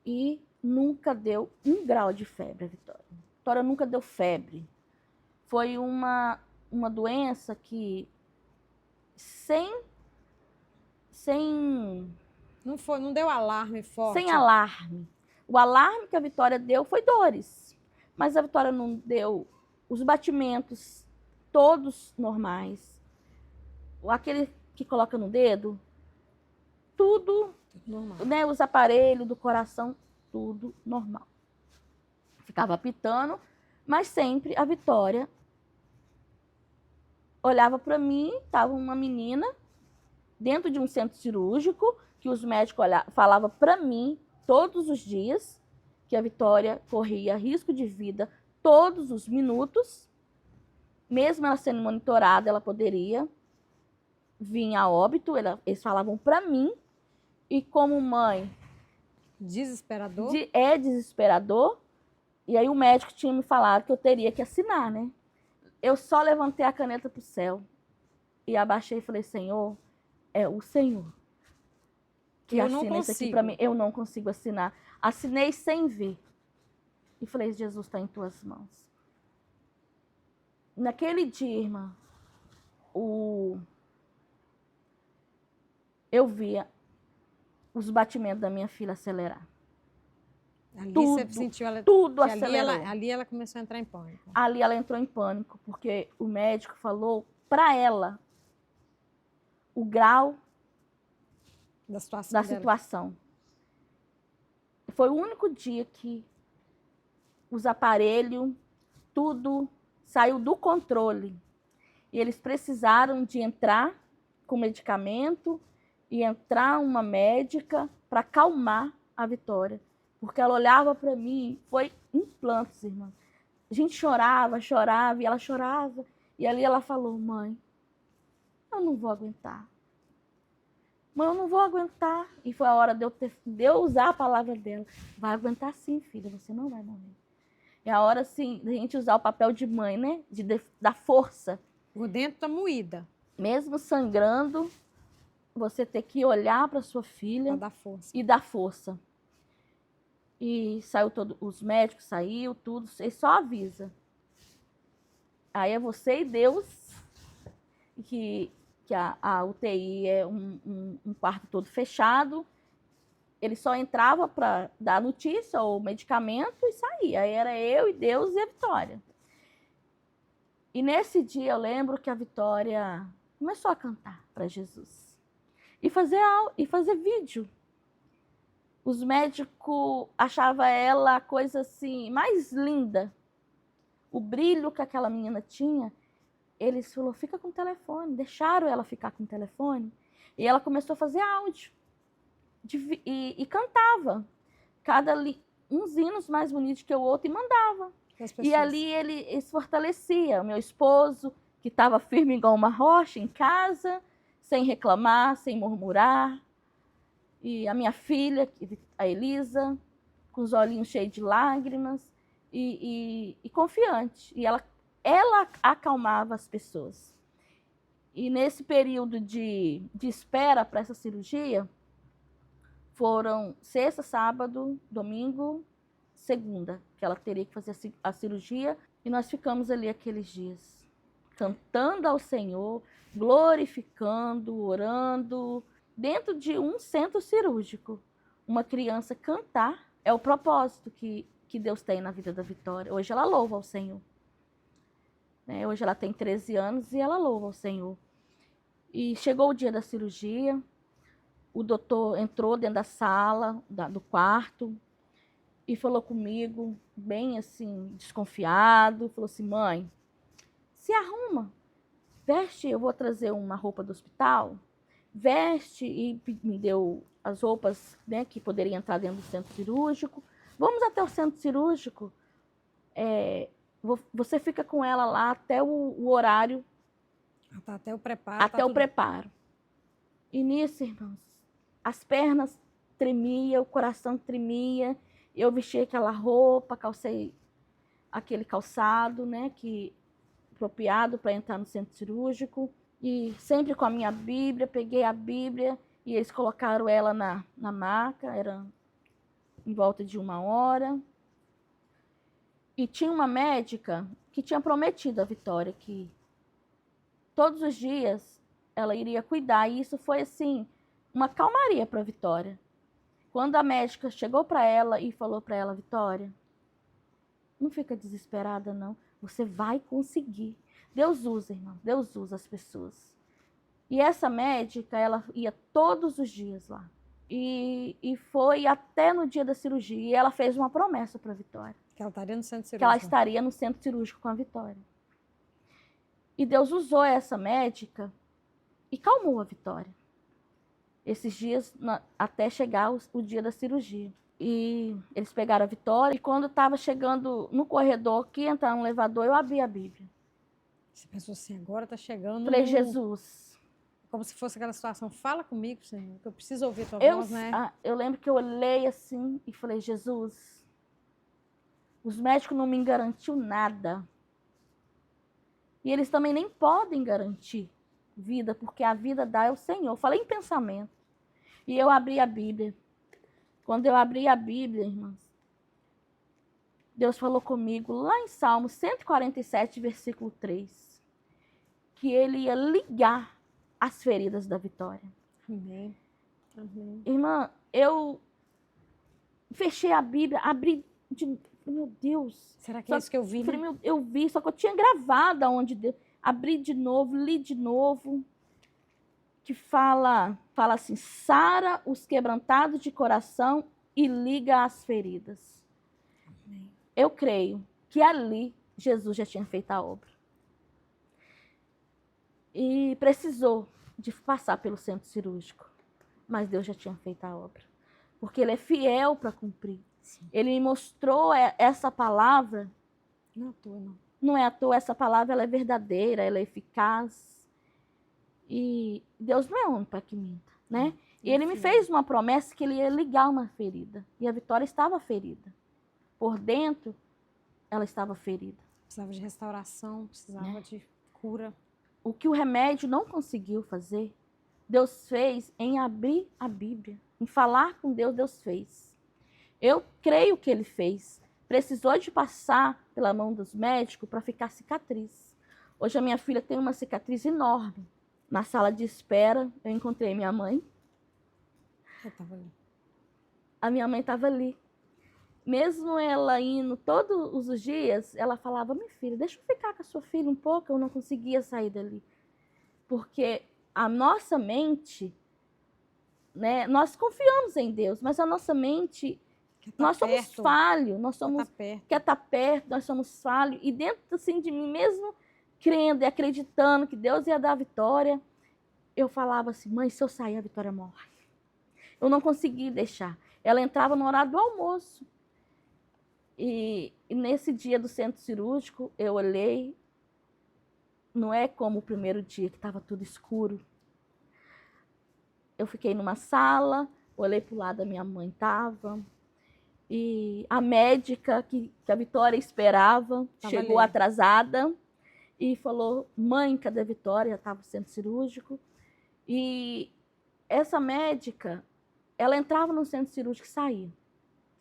e nunca deu 1 grau de febre a Vitória. A Vitória nunca deu febre. Foi uma doença que não deu alarme forte. Sem alarme. O alarme que a Vitória deu foi dores, mas a Vitória não deu os batimentos todos normais. Aquele que coloca no dedo, tudo Normal. né, os aparelhos do coração, tudo normal. Ficava apitando, mas sempre a Vitória olhava para mim, estava uma menina dentro de um centro cirúrgico, que os médicos falavam para mim todos os dias que a Vitória corria risco de vida todos os minutos, mesmo ela sendo monitorada, ela poderia vir a óbito, eles falavam para mim, e como mãe, Desesperador? é desesperador. E aí o médico tinha me falado que eu teria que assinar, né? Eu só levantei a caneta pro céu e abaixei e falei, Senhor, é o Senhor que Eu não assina isso aqui para mim. consigo. Eu não consigo assinar. Assinei sem ver. E falei, Jesus, está em tuas mãos. Naquele dia, irmã, eu via os batimentos da minha filha acelerar. Ali Tudo, você sentiu tudo que acelerou. ali ela começou a entrar em pânico. Ali ela entrou em pânico, porque o médico falou para ela o grau Da situação da dela. situação. Foi o único dia que os aparelhos, tudo saiu do controle. E eles precisaram de entrar com medicamento e entrar uma médica para acalmar a Vitória. Porque ela olhava para mim, foi implantes, irmã. A gente chorava, e ela chorava. E ali ela falou, mãe, eu não vou aguentar. Mãe, eu não vou aguentar. E foi a hora de eu usar a palavra dela. Vai aguentar sim, filha, você não vai morrer. É a hora, sim, da gente usar o papel de mãe, né? Da força. Por dentro tá moída. Mesmo sangrando, você ter que olhar para sua filha Pra dar força. e dar força. E saiu os médicos, saiu tudo, e só avisa. Aí é você e Deus, que a UTI é um quarto todo fechado. Ele só entrava para dar notícia ou medicamento e saía. Aí era eu e Deus e a Vitória. E nesse dia eu lembro que a Vitória começou a cantar para Jesus. E fazer vídeo. Os médicos achavam ela a coisa assim mais linda. O brilho que aquela menina tinha, eles falaram, fica com o telefone. Deixaram ela ficar com o telefone. E ela começou a fazer áudio. E cantava. Uns hinos mais bonitos que o outro e mandava. E ali ele se fortalecia. O meu esposo, que estava firme igual uma rocha em casa, sem reclamar, sem murmurar. E a minha filha, a Elisa, com os olhinhos cheios de lágrimas e confiante. E ela acalmava as pessoas. E nesse período de espera para essa cirurgia, foram sexta, sábado, domingo, segunda, que ela teria que fazer a cirurgia. E nós ficamos ali aqueles dias, cantando ao Senhor, glorificando, orando, dentro de um centro cirúrgico. Uma criança cantar é o propósito que Deus tem na vida da Vitória. Hoje ela louva ao Senhor. Hoje ela tem 13 anos e ela louva ao Senhor. E chegou o dia da cirurgia, o doutor entrou dentro da sala, do quarto, e falou comigo, bem assim, desconfiado, falou assim, mãe, se arruma, veste, eu vou trazer uma roupa do hospital, veste, e me deu as roupas, né, que poderiam entrar dentro do centro cirúrgico, vamos até o centro cirúrgico, você fica com ela lá até o horário. Até o preparo. Até o preparo. E nisso, irmãos, as pernas tremiam, o coração tremia, eu vesti aquela roupa, calcei aquele calçado, né, apropriado para entrar no centro cirúrgico, e sempre com a minha Bíblia, peguei a Bíblia, e eles colocaram ela na maca, era em volta de 1 hora, e tinha uma médica que tinha prometido a Vitória que todos os dias ela iria cuidar, e isso foi assim, uma calmaria para a Vitória. Quando a médica chegou para ela e falou para ela, Vitória, não fica desesperada não, você vai conseguir, Deus usa, irmão, Deus usa as pessoas. E essa médica, ela ia todos os dias lá. E foi até no dia da cirurgia. E ela fez uma promessa para a Vitória. Que ela estaria no centro cirúrgico. Que ela estaria no centro cirúrgico com a Vitória. E Deus usou essa médica e calmou a Vitória. Esses dias, até chegar o dia da cirurgia. E eles pegaram a Vitória. E quando estava chegando no corredor, que ia entrar no elevador, eu abri a Bíblia. Você pensou assim, agora está chegando... Falei, Jesus... Como se fosse aquela situação, fala comigo, Senhor, que eu preciso ouvir tua voz, né? Eu lembro que eu olhei assim e falei, Jesus, os médicos não me garantiram nada. E eles também nem podem garantir vida, porque a vida dá é o Senhor. Eu falei em pensamento. E eu abri a Bíblia. Quando eu abri a Bíblia, irmãs, Deus falou comigo lá em Salmo 147, versículo 3, que ele ia ligar as feridas da Vitória. Amém. Amém. Irmã, eu fechei a Bíblia, abri de... Meu Deus. Será que é isso que eu vi? Falei, eu vi, só que eu tinha gravado aonde Deus... Abri de novo, li de novo. Que fala assim, sara os quebrantados de coração e liga as feridas. Amém. Eu creio que ali Jesus já tinha feito a obra. E precisou de passar pelo centro cirúrgico. Mas Deus já tinha feito a obra. Porque ele é fiel para cumprir. Sim. Ele me mostrou essa palavra. Não é à toa, não. Não é à toa, essa palavra ela é verdadeira, ela é eficaz. E Deus não é homem para que minta, né? E ele me fez uma promessa que ele ia ligar uma ferida. E a Vitória estava ferida. Por dentro, ela estava ferida. Precisava de restauração, precisava de cura. O que o remédio não conseguiu fazer, Deus fez em abrir a Bíblia. Em falar com Deus, Deus fez. Eu creio que ele fez. Precisou de passar pela mão dos médicos para ficar cicatriz. Hoje a minha filha tem uma cicatriz enorme. Na sala de espera, eu encontrei minha mãe. Eu estava ali. A minha mãe estava ali. Mesmo ela indo todos os dias, ela falava, minha filha, deixa eu ficar com a sua filha um pouco. Eu não conseguia sair dali. Porque a nossa mente, né, nós confiamos em Deus, mas a nossa mente, nós somos falhos, nós somos, quer estar perto, nós somos falhos. E dentro assim, de mim mesmo, crendo e acreditando que Deus ia dar a vitória, eu falava assim, mãe, se eu sair, a Vitória morre. Eu não consegui deixar. Ela entrava no horário do almoço. E nesse dia do centro cirúrgico, eu olhei, não é como o primeiro dia, que estava tudo escuro. Eu fiquei numa sala, olhei para o lado, a minha mãe estava. E a médica que a Vitória esperava, chegou atrasada e falou, mãe, cadê a Vitória? Estava no centro cirúrgico. E essa médica, ela entrava no centro cirúrgico e saía.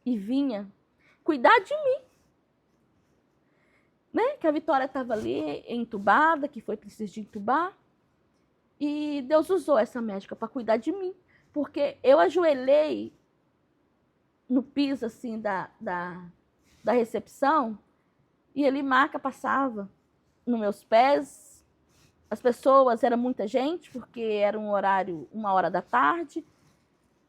E vinha cuidar de mim. Né? Que a Vitória estava ali entubada, que foi preciso de entubar. E Deus usou essa médica para cuidar de mim. Porque eu ajoelhei no piso assim da recepção e ele marca passava nos meus pés. As pessoas, era muita gente, porque era um horário, 1h da tarde.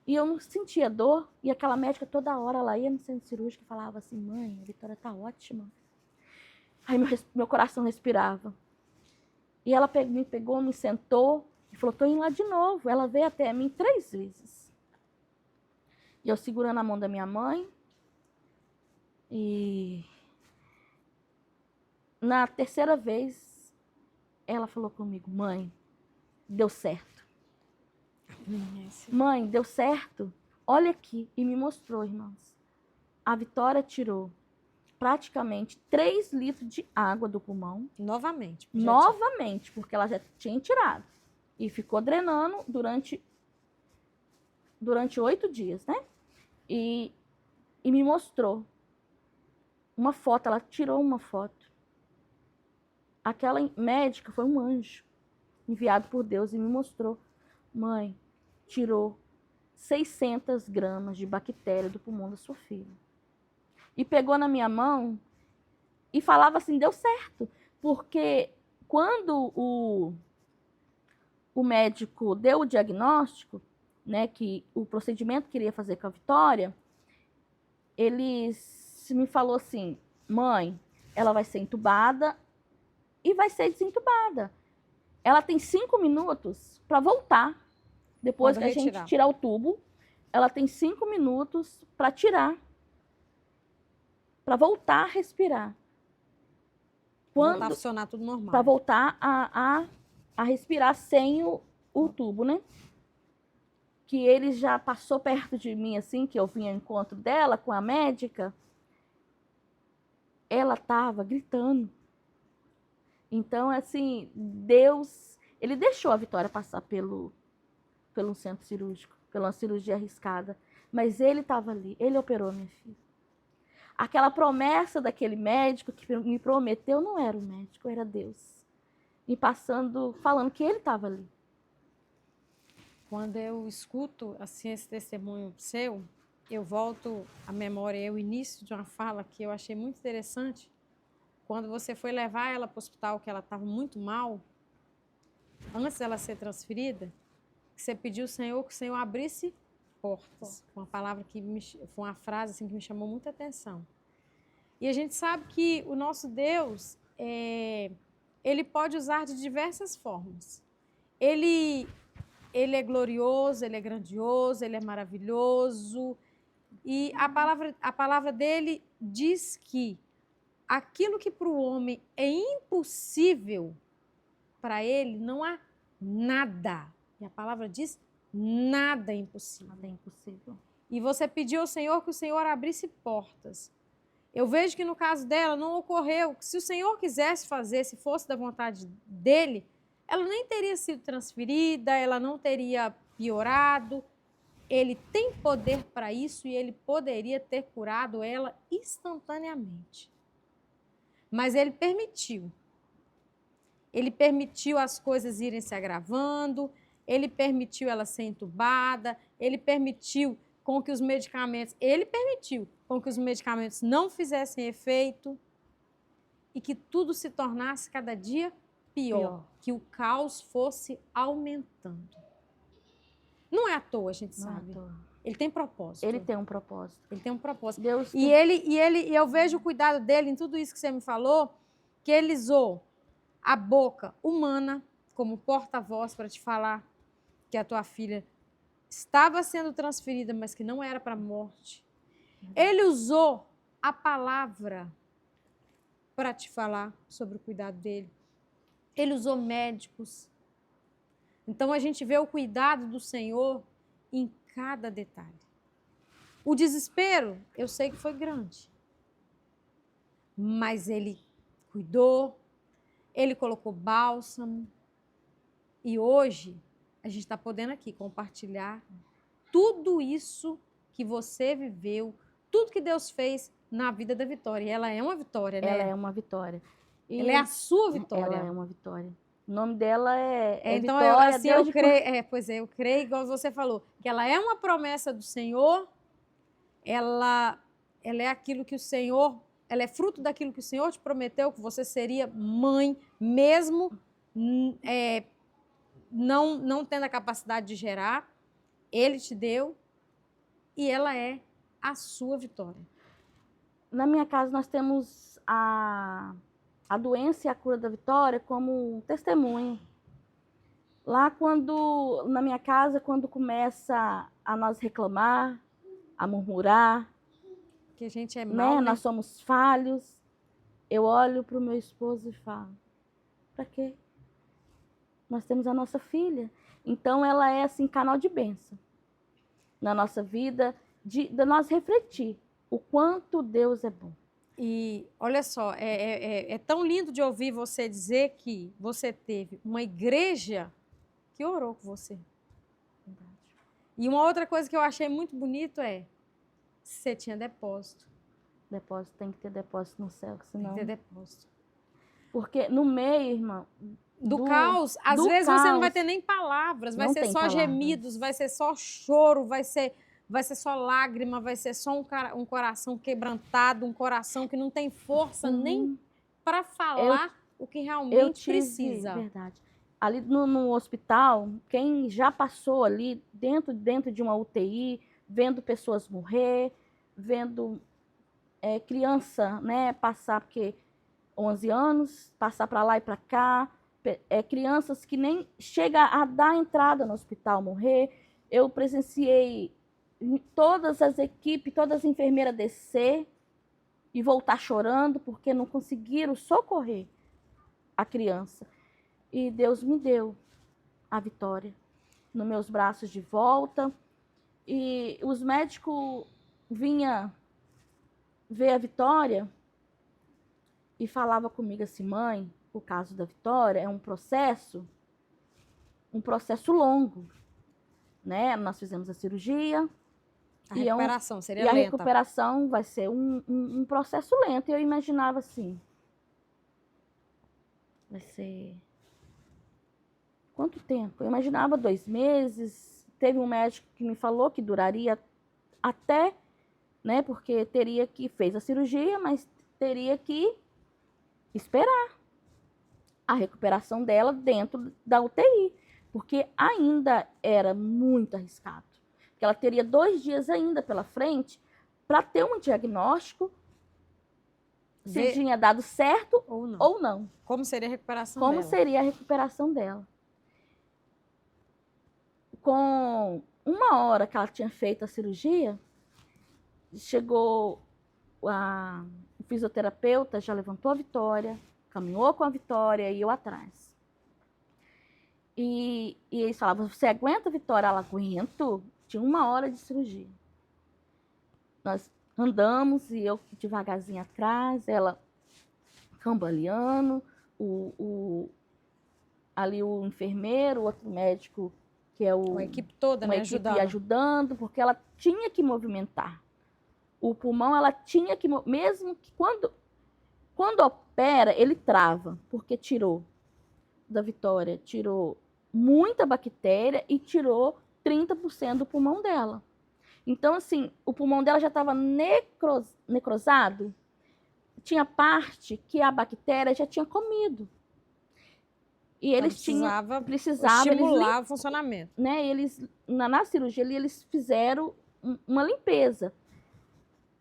E eu não sentia dor. E aquela médica toda hora, ela ia no centro cirúrgico e falava assim, mãe, a Vitória tá ótima. Aí meu coração respirava. E ela me pegou, me sentou e falou, tô indo lá de novo. Ela veio até mim 3 vezes. E eu segurando a mão da minha mãe. E na terceira vez, ela falou comigo, mãe, deu certo. Mãe, deu certo? Olha aqui. E me mostrou, irmãos. A Vitória tirou praticamente 3 litros de água do pulmão. Novamente. Novamente, porque ela já tinha tirado. E ficou drenando durante 8 dias, né? E me mostrou uma foto. Ela tirou uma foto. Aquela médica foi um anjo enviado por Deus e me mostrou. Mãe, tirou 600 gramas de bactéria do pulmão da sua filha. E pegou na minha mão e falava assim, deu certo. Porque quando o médico deu o diagnóstico, né, que o procedimento que iria fazer com a Vitória, ele me falou assim: mãe, ela vai ser entubada e vai ser desentubada. Ela tem 5 minutos para voltar. Depois que a gente tirar o tubo, ela tem 5 minutos para tirar, para voltar a respirar. Voltar a funcionar tudo normal. Para voltar a respirar sem o tubo, né? Que ele já passou perto de mim, assim, que eu vim ao encontro dela com a médica. Ela estava gritando. Então, assim, Deus, ele deixou a Vitória passar pelo centro cirúrgico, pela cirurgia arriscada. Mas ele estava ali, ele operou minha filha. Aquela promessa daquele médico que me prometeu não era o médico, era Deus. Me passando, falando que ele estava ali. Quando eu escuto assim, esse testemunho seu, eu volto à memória, o início de uma fala que eu achei muito interessante. Quando você foi levar ela para o hospital, que ela estava muito mal, antes dela ser transferida, que você pediu ao Senhor que o Senhor abrisse portas. Uma palavra foi uma frase assim, que me chamou muita atenção. E a gente sabe que o nosso Deus, ele pode usar de diversas formas. Ele é glorioso, ele é grandioso, ele é maravilhoso. E a palavra dele diz que aquilo que para o homem é impossível, para ele não há nada. E a palavra diz: nada é impossível. Nada é impossível. E você pediu ao Senhor que o Senhor abrisse portas. Eu vejo que no caso dela não ocorreu. Se o Senhor quisesse fazer, se fosse da vontade dele, ela nem teria sido transferida, ela não teria piorado. Ele tem poder para isso e ele poderia ter curado ela instantaneamente. Mas ele permitiu. Ele permitiu as coisas irem se agravando, ele permitiu ela ser entubada, ele permitiu com que os medicamentos não fizessem efeito e que tudo se tornasse cada dia pior. Que o caos fosse aumentando. Não é à toa, a gente sabe. Ele tem propósito. Ele tem um propósito. Ele tem um propósito. Deus e eu vejo o cuidado dele em tudo isso que você me falou, que ele usou a boca humana como porta-voz para te falar que a tua filha estava sendo transferida, mas que não era para a morte. Ele usou a palavra para te falar sobre o cuidado dele. Ele usou médicos. Então, a gente vê o cuidado do Senhor em cada detalhe. O desespero, eu sei que foi grande. Mas ele cuidou, ele colocou bálsamo. E hoje, a gente está podendo aqui compartilhar tudo isso que você viveu, tudo que Deus fez na vida da Vitória. E ela é uma vitória, né? Ela é uma vitória. Ela é a sua vitória. Ela é uma vitória. O nome dela é então, Vitória. Assim, eu creio, eu creio, igual você falou, que ela é uma promessa do Senhor, ela é aquilo que o Senhor, ela é fruto daquilo que o Senhor te prometeu, que você seria mãe, mesmo não tendo a capacidade de gerar, ele te deu, e ela é a sua vitória. Na minha casa, nós temos a doença e a cura da Vitória como um testemunho. Lá na minha casa, quando começa a nós reclamar, a murmurar, que a gente é mal, né? Nós somos falhos, eu olho para o meu esposo e falo: para quê? Nós temos a nossa filha. Então, ela é assim, canal de bênção na nossa vida, de nós refletir o quanto Deus é bom. E olha só, é tão lindo de ouvir você dizer que você teve uma igreja que orou com você. Verdade. E uma outra coisa que eu achei muito bonito é você tinha depósito. Depósito, tem que ter depósito no céu, senão... Tem que ter depósito. Porque no meio, irmã... Do caos, às vezes você não vai ter nem palavras, vai ser só gemidos, vai ser só choro, vai ser só lágrima, vai ser só um coração quebrantado, um coração que não tem força nem para falar o que realmente precisa. Verdade. Ali no hospital, quem já passou ali dentro de uma UTI, vendo pessoas morrer, vendo criança, né, passar, porque 11 anos, passar para lá e para cá, crianças que nem chega a dar entrada no hospital, morrer. Eu presenciei todas as equipes, todas as enfermeiras descer e voltar chorando porque não conseguiram socorrer a criança. E Deus me deu a vitória nos meus braços de volta. E os médicos vinham ver a Vitória e falava comigo assim: mãe, o caso da Vitória é um processo longo, né? Nós fizemos a cirurgia. A recuperação seria lenta. E a recuperação vai ser um processo lento. E eu imaginava assim, vai ser... Quanto tempo? Eu imaginava 2 meses. Teve um médico que me falou que duraria até, né? Porque fez a cirurgia, mas teria que esperar a recuperação dela dentro da UTI, porque ainda era muito arriscado. Porque ela teria 2 dias ainda pela frente para ter um diagnóstico se tinha dado certo ou não. Como seria a recuperação dela. Como seria a recuperação dela. Com 1 hora que ela tinha feito a cirurgia, chegou o fisioterapeuta, já levantou a Vitória, caminhou com a Vitória e eu atrás. E eles falavam: você aguenta, Vitória? Ela: aguento. Tinha 1 hora de cirurgia. Nós andamos e eu devagarzinho atrás, ela cambaleando, ali o enfermeiro, o outro médico, que é uma equipe toda, uma né, equipe ajudando, porque ela tinha que movimentar. O pulmão, ela tinha que, mesmo que quando opera, ele trava, porque tirou da Vitória, tirou muita bactéria e tirou 30% do pulmão dela. Então, assim, o pulmão dela já estava necrosado, tinha parte que a bactéria já tinha comido. E eles precisavam estimular o funcionamento. Né? Na cirurgia, eles fizeram uma limpeza.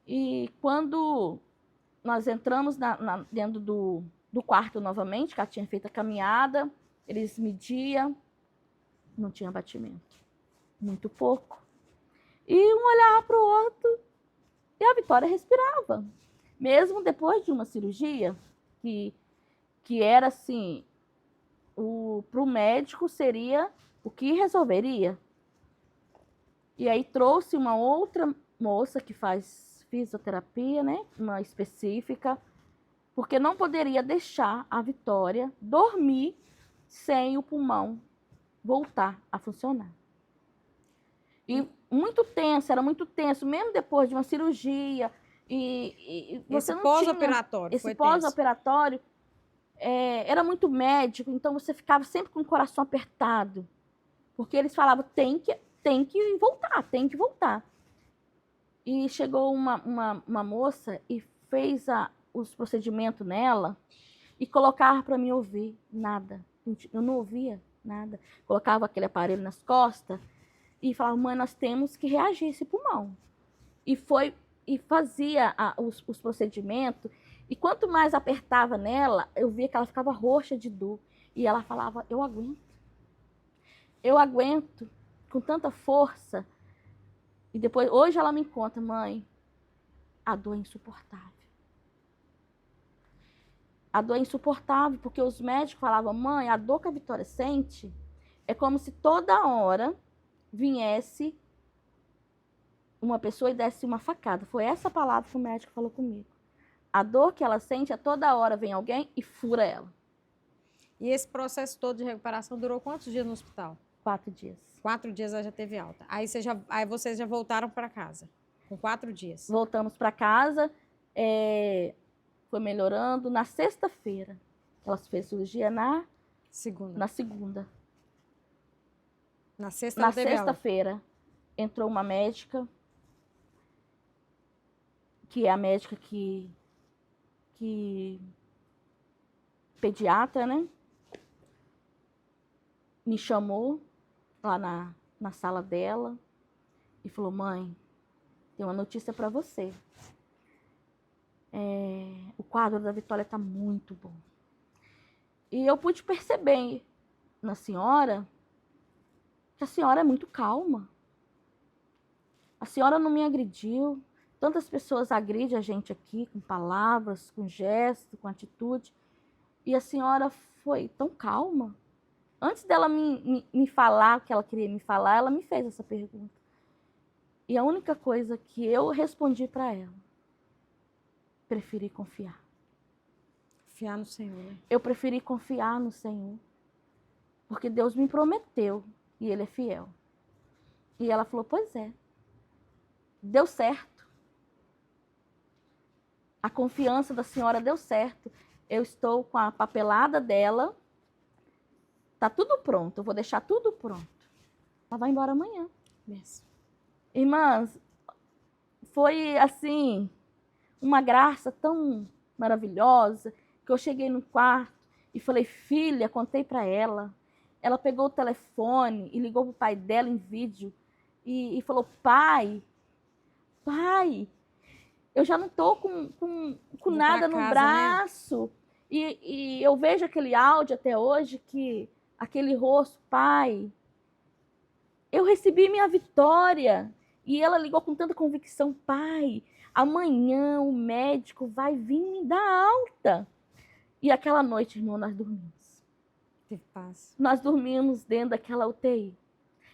E quando nós entramos dentro do quarto novamente, que ela tinha feito a caminhada, eles mediam, não tinha batimento. Muito pouco. E um olhava para o outro e a Vitória respirava. Mesmo depois de uma cirurgia, que era assim, para o médico seria o que resolveria. E aí trouxe uma outra moça que faz fisioterapia, né? Uma específica, porque não poderia deixar a Vitória dormir sem o pulmão voltar a funcionar. E muito tenso, era muito tenso, mesmo depois de uma cirurgia. E você esse pós-operatório. Esse pós-operatório era muito médico, então você ficava sempre com o coração apertado. Porque eles falavam: tem que voltar, tem que voltar. E chegou uma moça e fez os procedimentos nela e colocava para mim ouvir nada. Eu não ouvia nada. Colocava aquele aparelho nas costas e falava: mãe, nós temos que reagir a esse pulmão. E fazia os procedimentos. E quanto mais apertava nela, eu via que ela ficava roxa de dor. E ela falava: eu aguento. Eu aguento com tanta força. E depois, hoje ela me conta: mãe, a dor é insuportável. A dor é insuportável, porque os médicos falavam: mãe, a dor que a Vitória sente é como se toda hora viesse uma pessoa e desse uma facada. Foi essa palavra que o médico falou comigo. A dor que ela sente é toda hora vem alguém e fura ela. E esse processo todo de recuperação durou quantos dias no hospital? 4 dias. 4 dias ela já teve alta. Aí vocês já voltaram para casa, com 4 dias. Voltamos para casa, foi melhorando. Na sexta-feira, ela fez cirurgia na segunda. Na sexta Na sexta-feira, entrou uma médica, que é a médica que pediatra, né? Me chamou lá na sala dela e falou: mãe, tem uma notícia para você. O quadro da Vitória está muito bom. E eu pude perceber na senhora que a senhora é muito calma. A senhora não me agrediu. Tantas pessoas agridem a gente aqui com palavras, com gestos, com atitude. E a senhora foi tão calma. Antes dela me falar o que ela queria me falar, ela me fez essa pergunta. E a única coisa que eu respondi para ela, preferi confiar. Confiar no Senhor, né? Eu preferi confiar no Senhor. Porque Deus me prometeu e Ele é fiel. E ela falou, pois é. Deu certo. A confiança da senhora deu certo. Eu estou com a papelada dela. Tá tudo pronto. Eu vou deixar tudo pronto. Ela vai embora amanhã. Mesmo. Irmãs, foi assim, uma graça tão maravilhosa, que eu cheguei no quarto e falei, filha, contei para ela. Ela pegou o telefone e ligou pro pai dela em vídeo e falou, pai, eu já não tô com nada no braço. Né? E eu vejo aquele áudio até hoje, que aquele rosto, pai, eu recebi minha vitória. E ela ligou com tanta convicção, pai, amanhã o médico vai vir me dar alta. E aquela noite, irmão, nós dormimos. Teve paz. Nós dormimos dentro daquela UTI.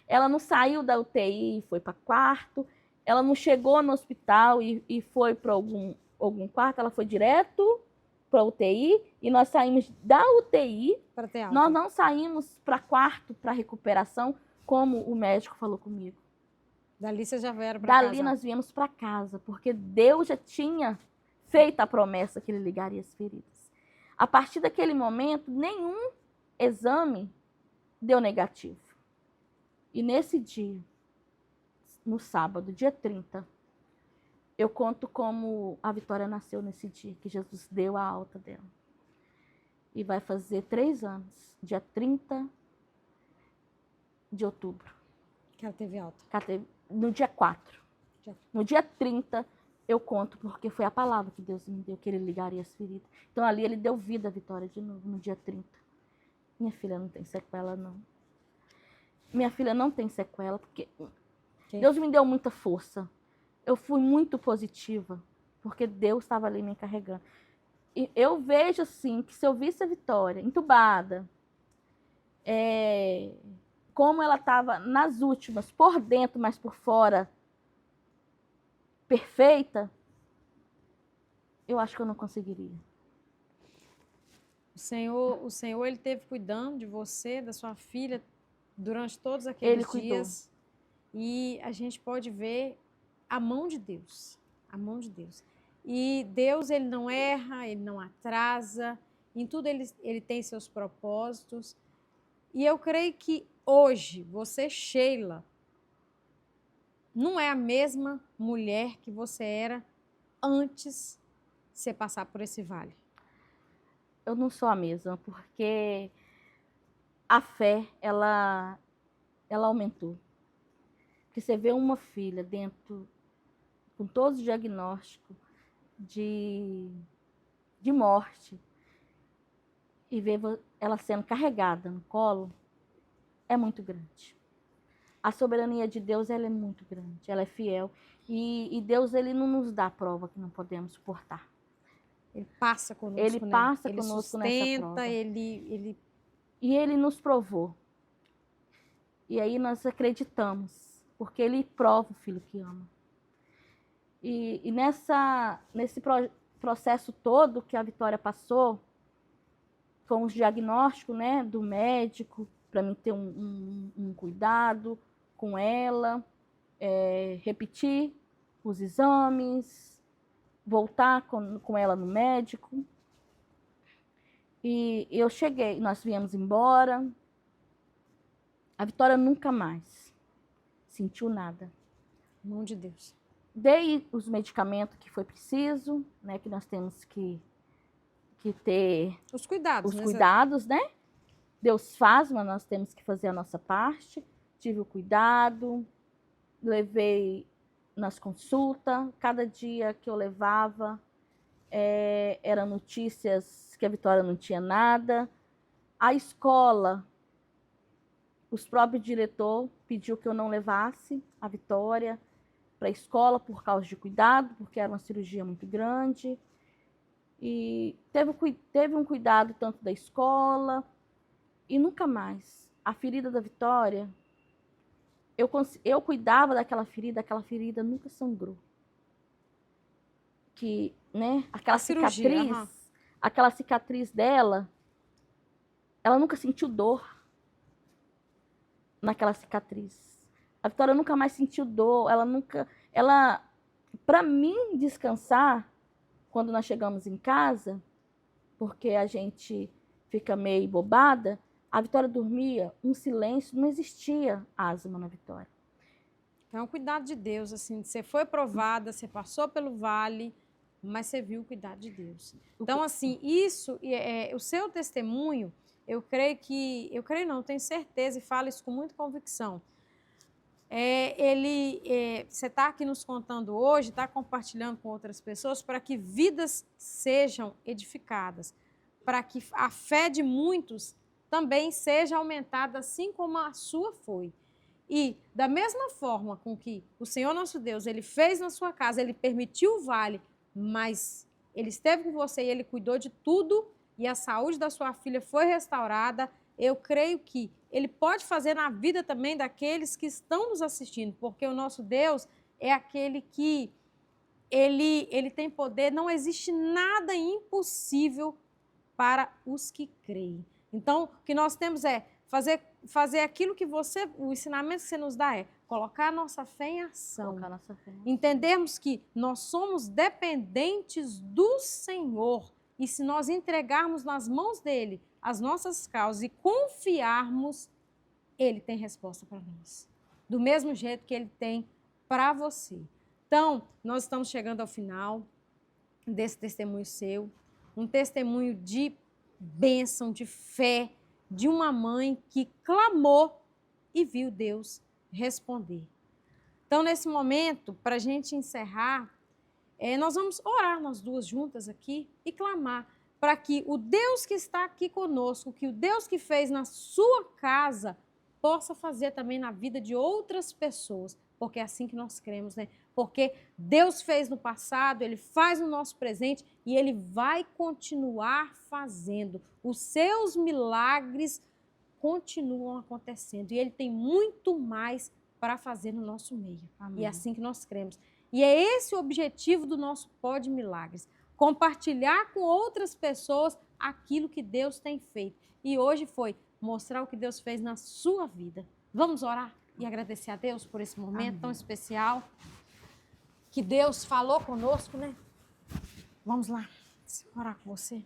Ela não saiu da UTI e foi para quarto. Ela não chegou no hospital e foi para algum quarto. Ela foi direto para a UTI. E nós saímos da UTI. Para ter alta. Nós não saímos para quarto, para recuperação, como o médico falou comigo. Dali vocês já vieram para casa? Dali nós viemos para casa, porque Deus já tinha feito a promessa que Ele ligaria as feridas. A partir daquele momento, nenhum exame deu negativo. E nesse dia, no sábado, dia 30, eu conto como a Vitória nasceu nesse dia, que Jesus deu a alta dela. E vai fazer 3 anos, dia 30 de outubro. Que ela teve alta. No dia 4. No dia 30, eu conto, porque foi a palavra que Deus me deu, que Ele ligaria as feridas. Então ali Ele deu vida à Vitória de novo, no dia 30. Minha filha não tem sequela, não. Minha filha não tem sequela, porque Deus me deu muita força. Eu fui muito positiva, porque Deus estava ali me carregando. E eu vejo, assim, que se eu visse a Vitória entubada, como ela estava nas últimas, por dentro, mas por fora, perfeita, eu acho que eu não conseguiria. O Senhor, Ele teve cuidando de você, da sua filha, durante todos aqueles dias. E a gente pode ver a mão de Deus. A mão de Deus. E Deus, Ele não erra, Ele não atrasa. Em tudo Ele tem seus propósitos. E eu creio que hoje, você, Sheila, não é a mesma mulher que você era antes de você passar por esse vale. Eu não sou a mesma, porque a fé, ela aumentou. Porque você vê uma filha dentro, com todos os diagnósticos de morte, e ver ela sendo carregada no colo, é muito grande. A soberania de Deus, ela é muito grande, ela é fiel. E Deus, Ele não nos dá prova que não podemos suportar. Ele passa conosco, Ele passa conosco nessa prova. Ele E Ele nos provou. E aí nós acreditamos, porque Ele prova o filho que ama. E nesse processo todo que a Vitória passou, com os diagnósticos, né, do médico, para mim ter um cuidado com ela, repetir os exames, voltar com ela no médico. E eu cheguei, nós viemos embora. A Vitória nunca mais sentiu nada. Mão de Deus. Dei os medicamentos que foi preciso, né, que nós temos que que ter Os cuidados, os né? cuidados, né? Deus faz, mas nós temos que fazer a nossa parte. Tive o cuidado, levei nas consultas, cada dia que eu levava eram notícias que a Vitória não tinha nada. A escola, os próprios diretor pediu que eu não levasse a Vitória para a escola por causa de cuidado, porque era uma cirurgia muito grande. E teve um cuidado tanto da escola e nunca mais. A ferida da Vitória, eu cuidava daquela ferida nunca sangrou. Que, né, aquela cicatriz, aquela cicatriz dela, ela nunca sentiu dor naquela cicatriz. A Vitória nunca mais sentiu dor, para mim descansar, quando nós chegamos em casa, porque a gente fica meio bobada, a Vitória dormia, um silêncio, não existia asma na Vitória. Então, é um cuidado de Deus, assim, você foi provada, você passou pelo vale, mas você viu o cuidado de Deus. Então, assim, isso, o seu testemunho, eu tenho certeza e falo isso com muita convicção. Você está aqui nos contando hoje, está compartilhando com outras pessoas para que vidas sejam edificadas, para que a fé de muitos também seja aumentada, assim como a sua foi. E da mesma forma com que o Senhor nosso Deus, Ele fez na sua casa, Ele permitiu o vale, mas Ele esteve com você e Ele cuidou de tudo e a saúde da sua filha foi restaurada, eu creio que Ele pode fazer na vida também daqueles que estão nos assistindo, porque o nosso Deus é aquele que Ele tem poder, não existe nada impossível para os que creem. Então, o que nós temos é fazer aquilo que o ensinamento que você nos dá é colocar a nossa fé em ação. Entendermos que nós somos dependentes do Senhor e se nós entregarmos nas mãos dele as nossas causas e confiarmos, ele tem resposta para nós. Do mesmo jeito que ele tem para você. Então, nós estamos chegando ao final desse testemunho seu, um testemunho de bênção, de fé, de uma mãe que clamou e viu Deus responder. Então, nesse momento, para a gente encerrar, nós vamos orar nós duas juntas aqui e clamar para que o Deus que está aqui conosco, que o Deus que fez na sua casa, possa fazer também na vida de outras pessoas, porque é assim que nós cremos, né? Porque Deus fez no passado, Ele faz no nosso presente e Ele vai continuar fazendo. Os seus milagres continuam acontecendo e Ele tem muito mais para fazer no nosso meio. Amém. E é assim que nós cremos. E é esse o objetivo do nosso Pod Milagres, compartilhar com outras pessoas aquilo que Deus tem feito. E hoje foi mostrar o que Deus fez na sua vida. Vamos orar e agradecer a Deus por esse momento Amém. Tão especial que Deus falou conosco, né? Vamos lá, orar com você.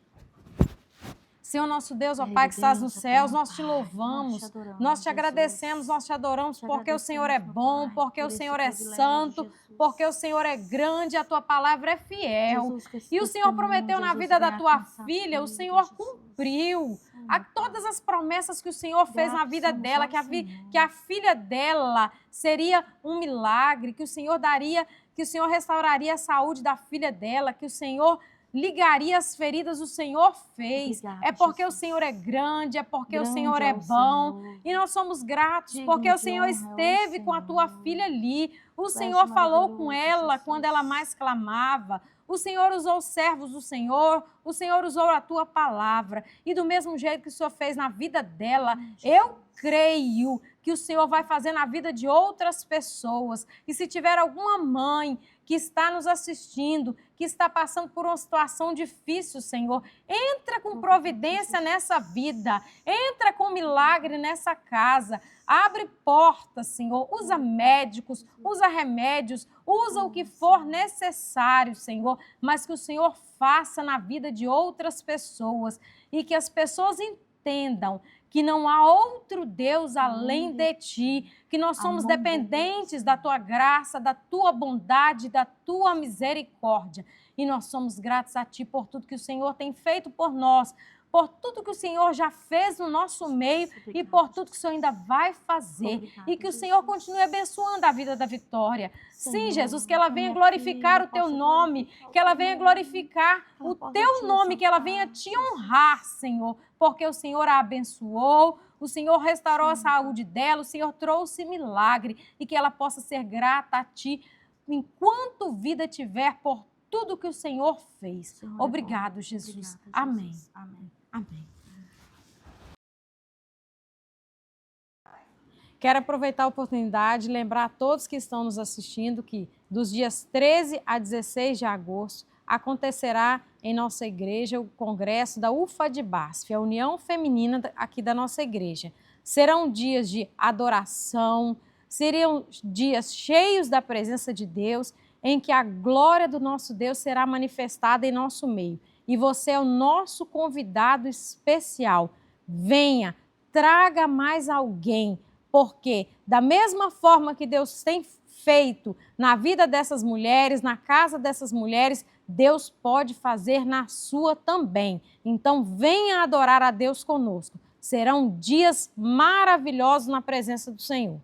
Senhor nosso Deus, ó Pai que estás nos céus, nós te louvamos, nós te agradecemos, nós te adoramos, porque o Senhor é bom, porque o Senhor é santo, porque o Senhor é grande, a tua palavra é fiel. E o Senhor prometeu na vida da tua filha, o Senhor cumpriu. A todas as promessas que o Senhor fez na vida dela, que a filha dela seria um milagre, que o Senhor daria, que o Senhor restauraria a saúde da filha dela, que o Senhor ligaria as feridas, o Senhor fez. Obrigada, é porque Jesus. O Senhor é grande, é porque grande o Senhor é bom. Senhor. E nós somos gratos porque o Senhor esteve Senhor. Com a tua filha ali. O Senhor falou com ela Jesus. Quando ela mais clamava. O Senhor usou os servos do Senhor, o Senhor usou a tua palavra. E do mesmo jeito que o Senhor fez na vida dela, eu creio que o Senhor vai fazer na vida de outras pessoas. E se tiver alguma mãe que está nos assistindo, que está passando por uma situação difícil, Senhor, entra com providência nessa vida, entra com milagre nessa casa, abre portas, Senhor, usa médicos, usa remédios, usa o que for necessário, Senhor, mas que o Senhor faça na vida de outras pessoas e que as pessoas entendam que não há outro Deus além de ti, que nós somos dependentes da tua graça, da tua bondade, da tua misericórdia. E nós somos gratos a ti por tudo que o Senhor tem feito por nós, por tudo que o Senhor já fez no nosso meio e por tudo que o Senhor ainda vai fazer. E que o Senhor continue abençoando a vida da Vitória. Sim, Jesus, que ela venha glorificar o teu nome, que ela venha glorificar o teu nome, que ela venha te honrar, Senhor, porque o Senhor a abençoou, o Senhor restaurou a saúde dela, o Senhor trouxe milagre e que ela possa ser grata a ti enquanto vida tiver por tudo que o Senhor fez. Obrigado, Jesus. Amém. Amém. Quero aproveitar a oportunidade e lembrar a todos que estão nos assistindo que dos dias 13 a 16 de agosto acontecerá em nossa igreja o congresso da UFADBASF, a União Feminina aqui da nossa igreja. Serão dias de adoração, seriam dias cheios da presença de Deus, em que a glória do nosso Deus será manifestada em nosso meio. E você é o nosso convidado especial. Venha, traga mais alguém, porque da mesma forma que Deus tem feito na vida dessas mulheres, na casa dessas mulheres, Deus pode fazer na sua também. Então venha adorar a Deus conosco. Serão dias maravilhosos na presença do Senhor.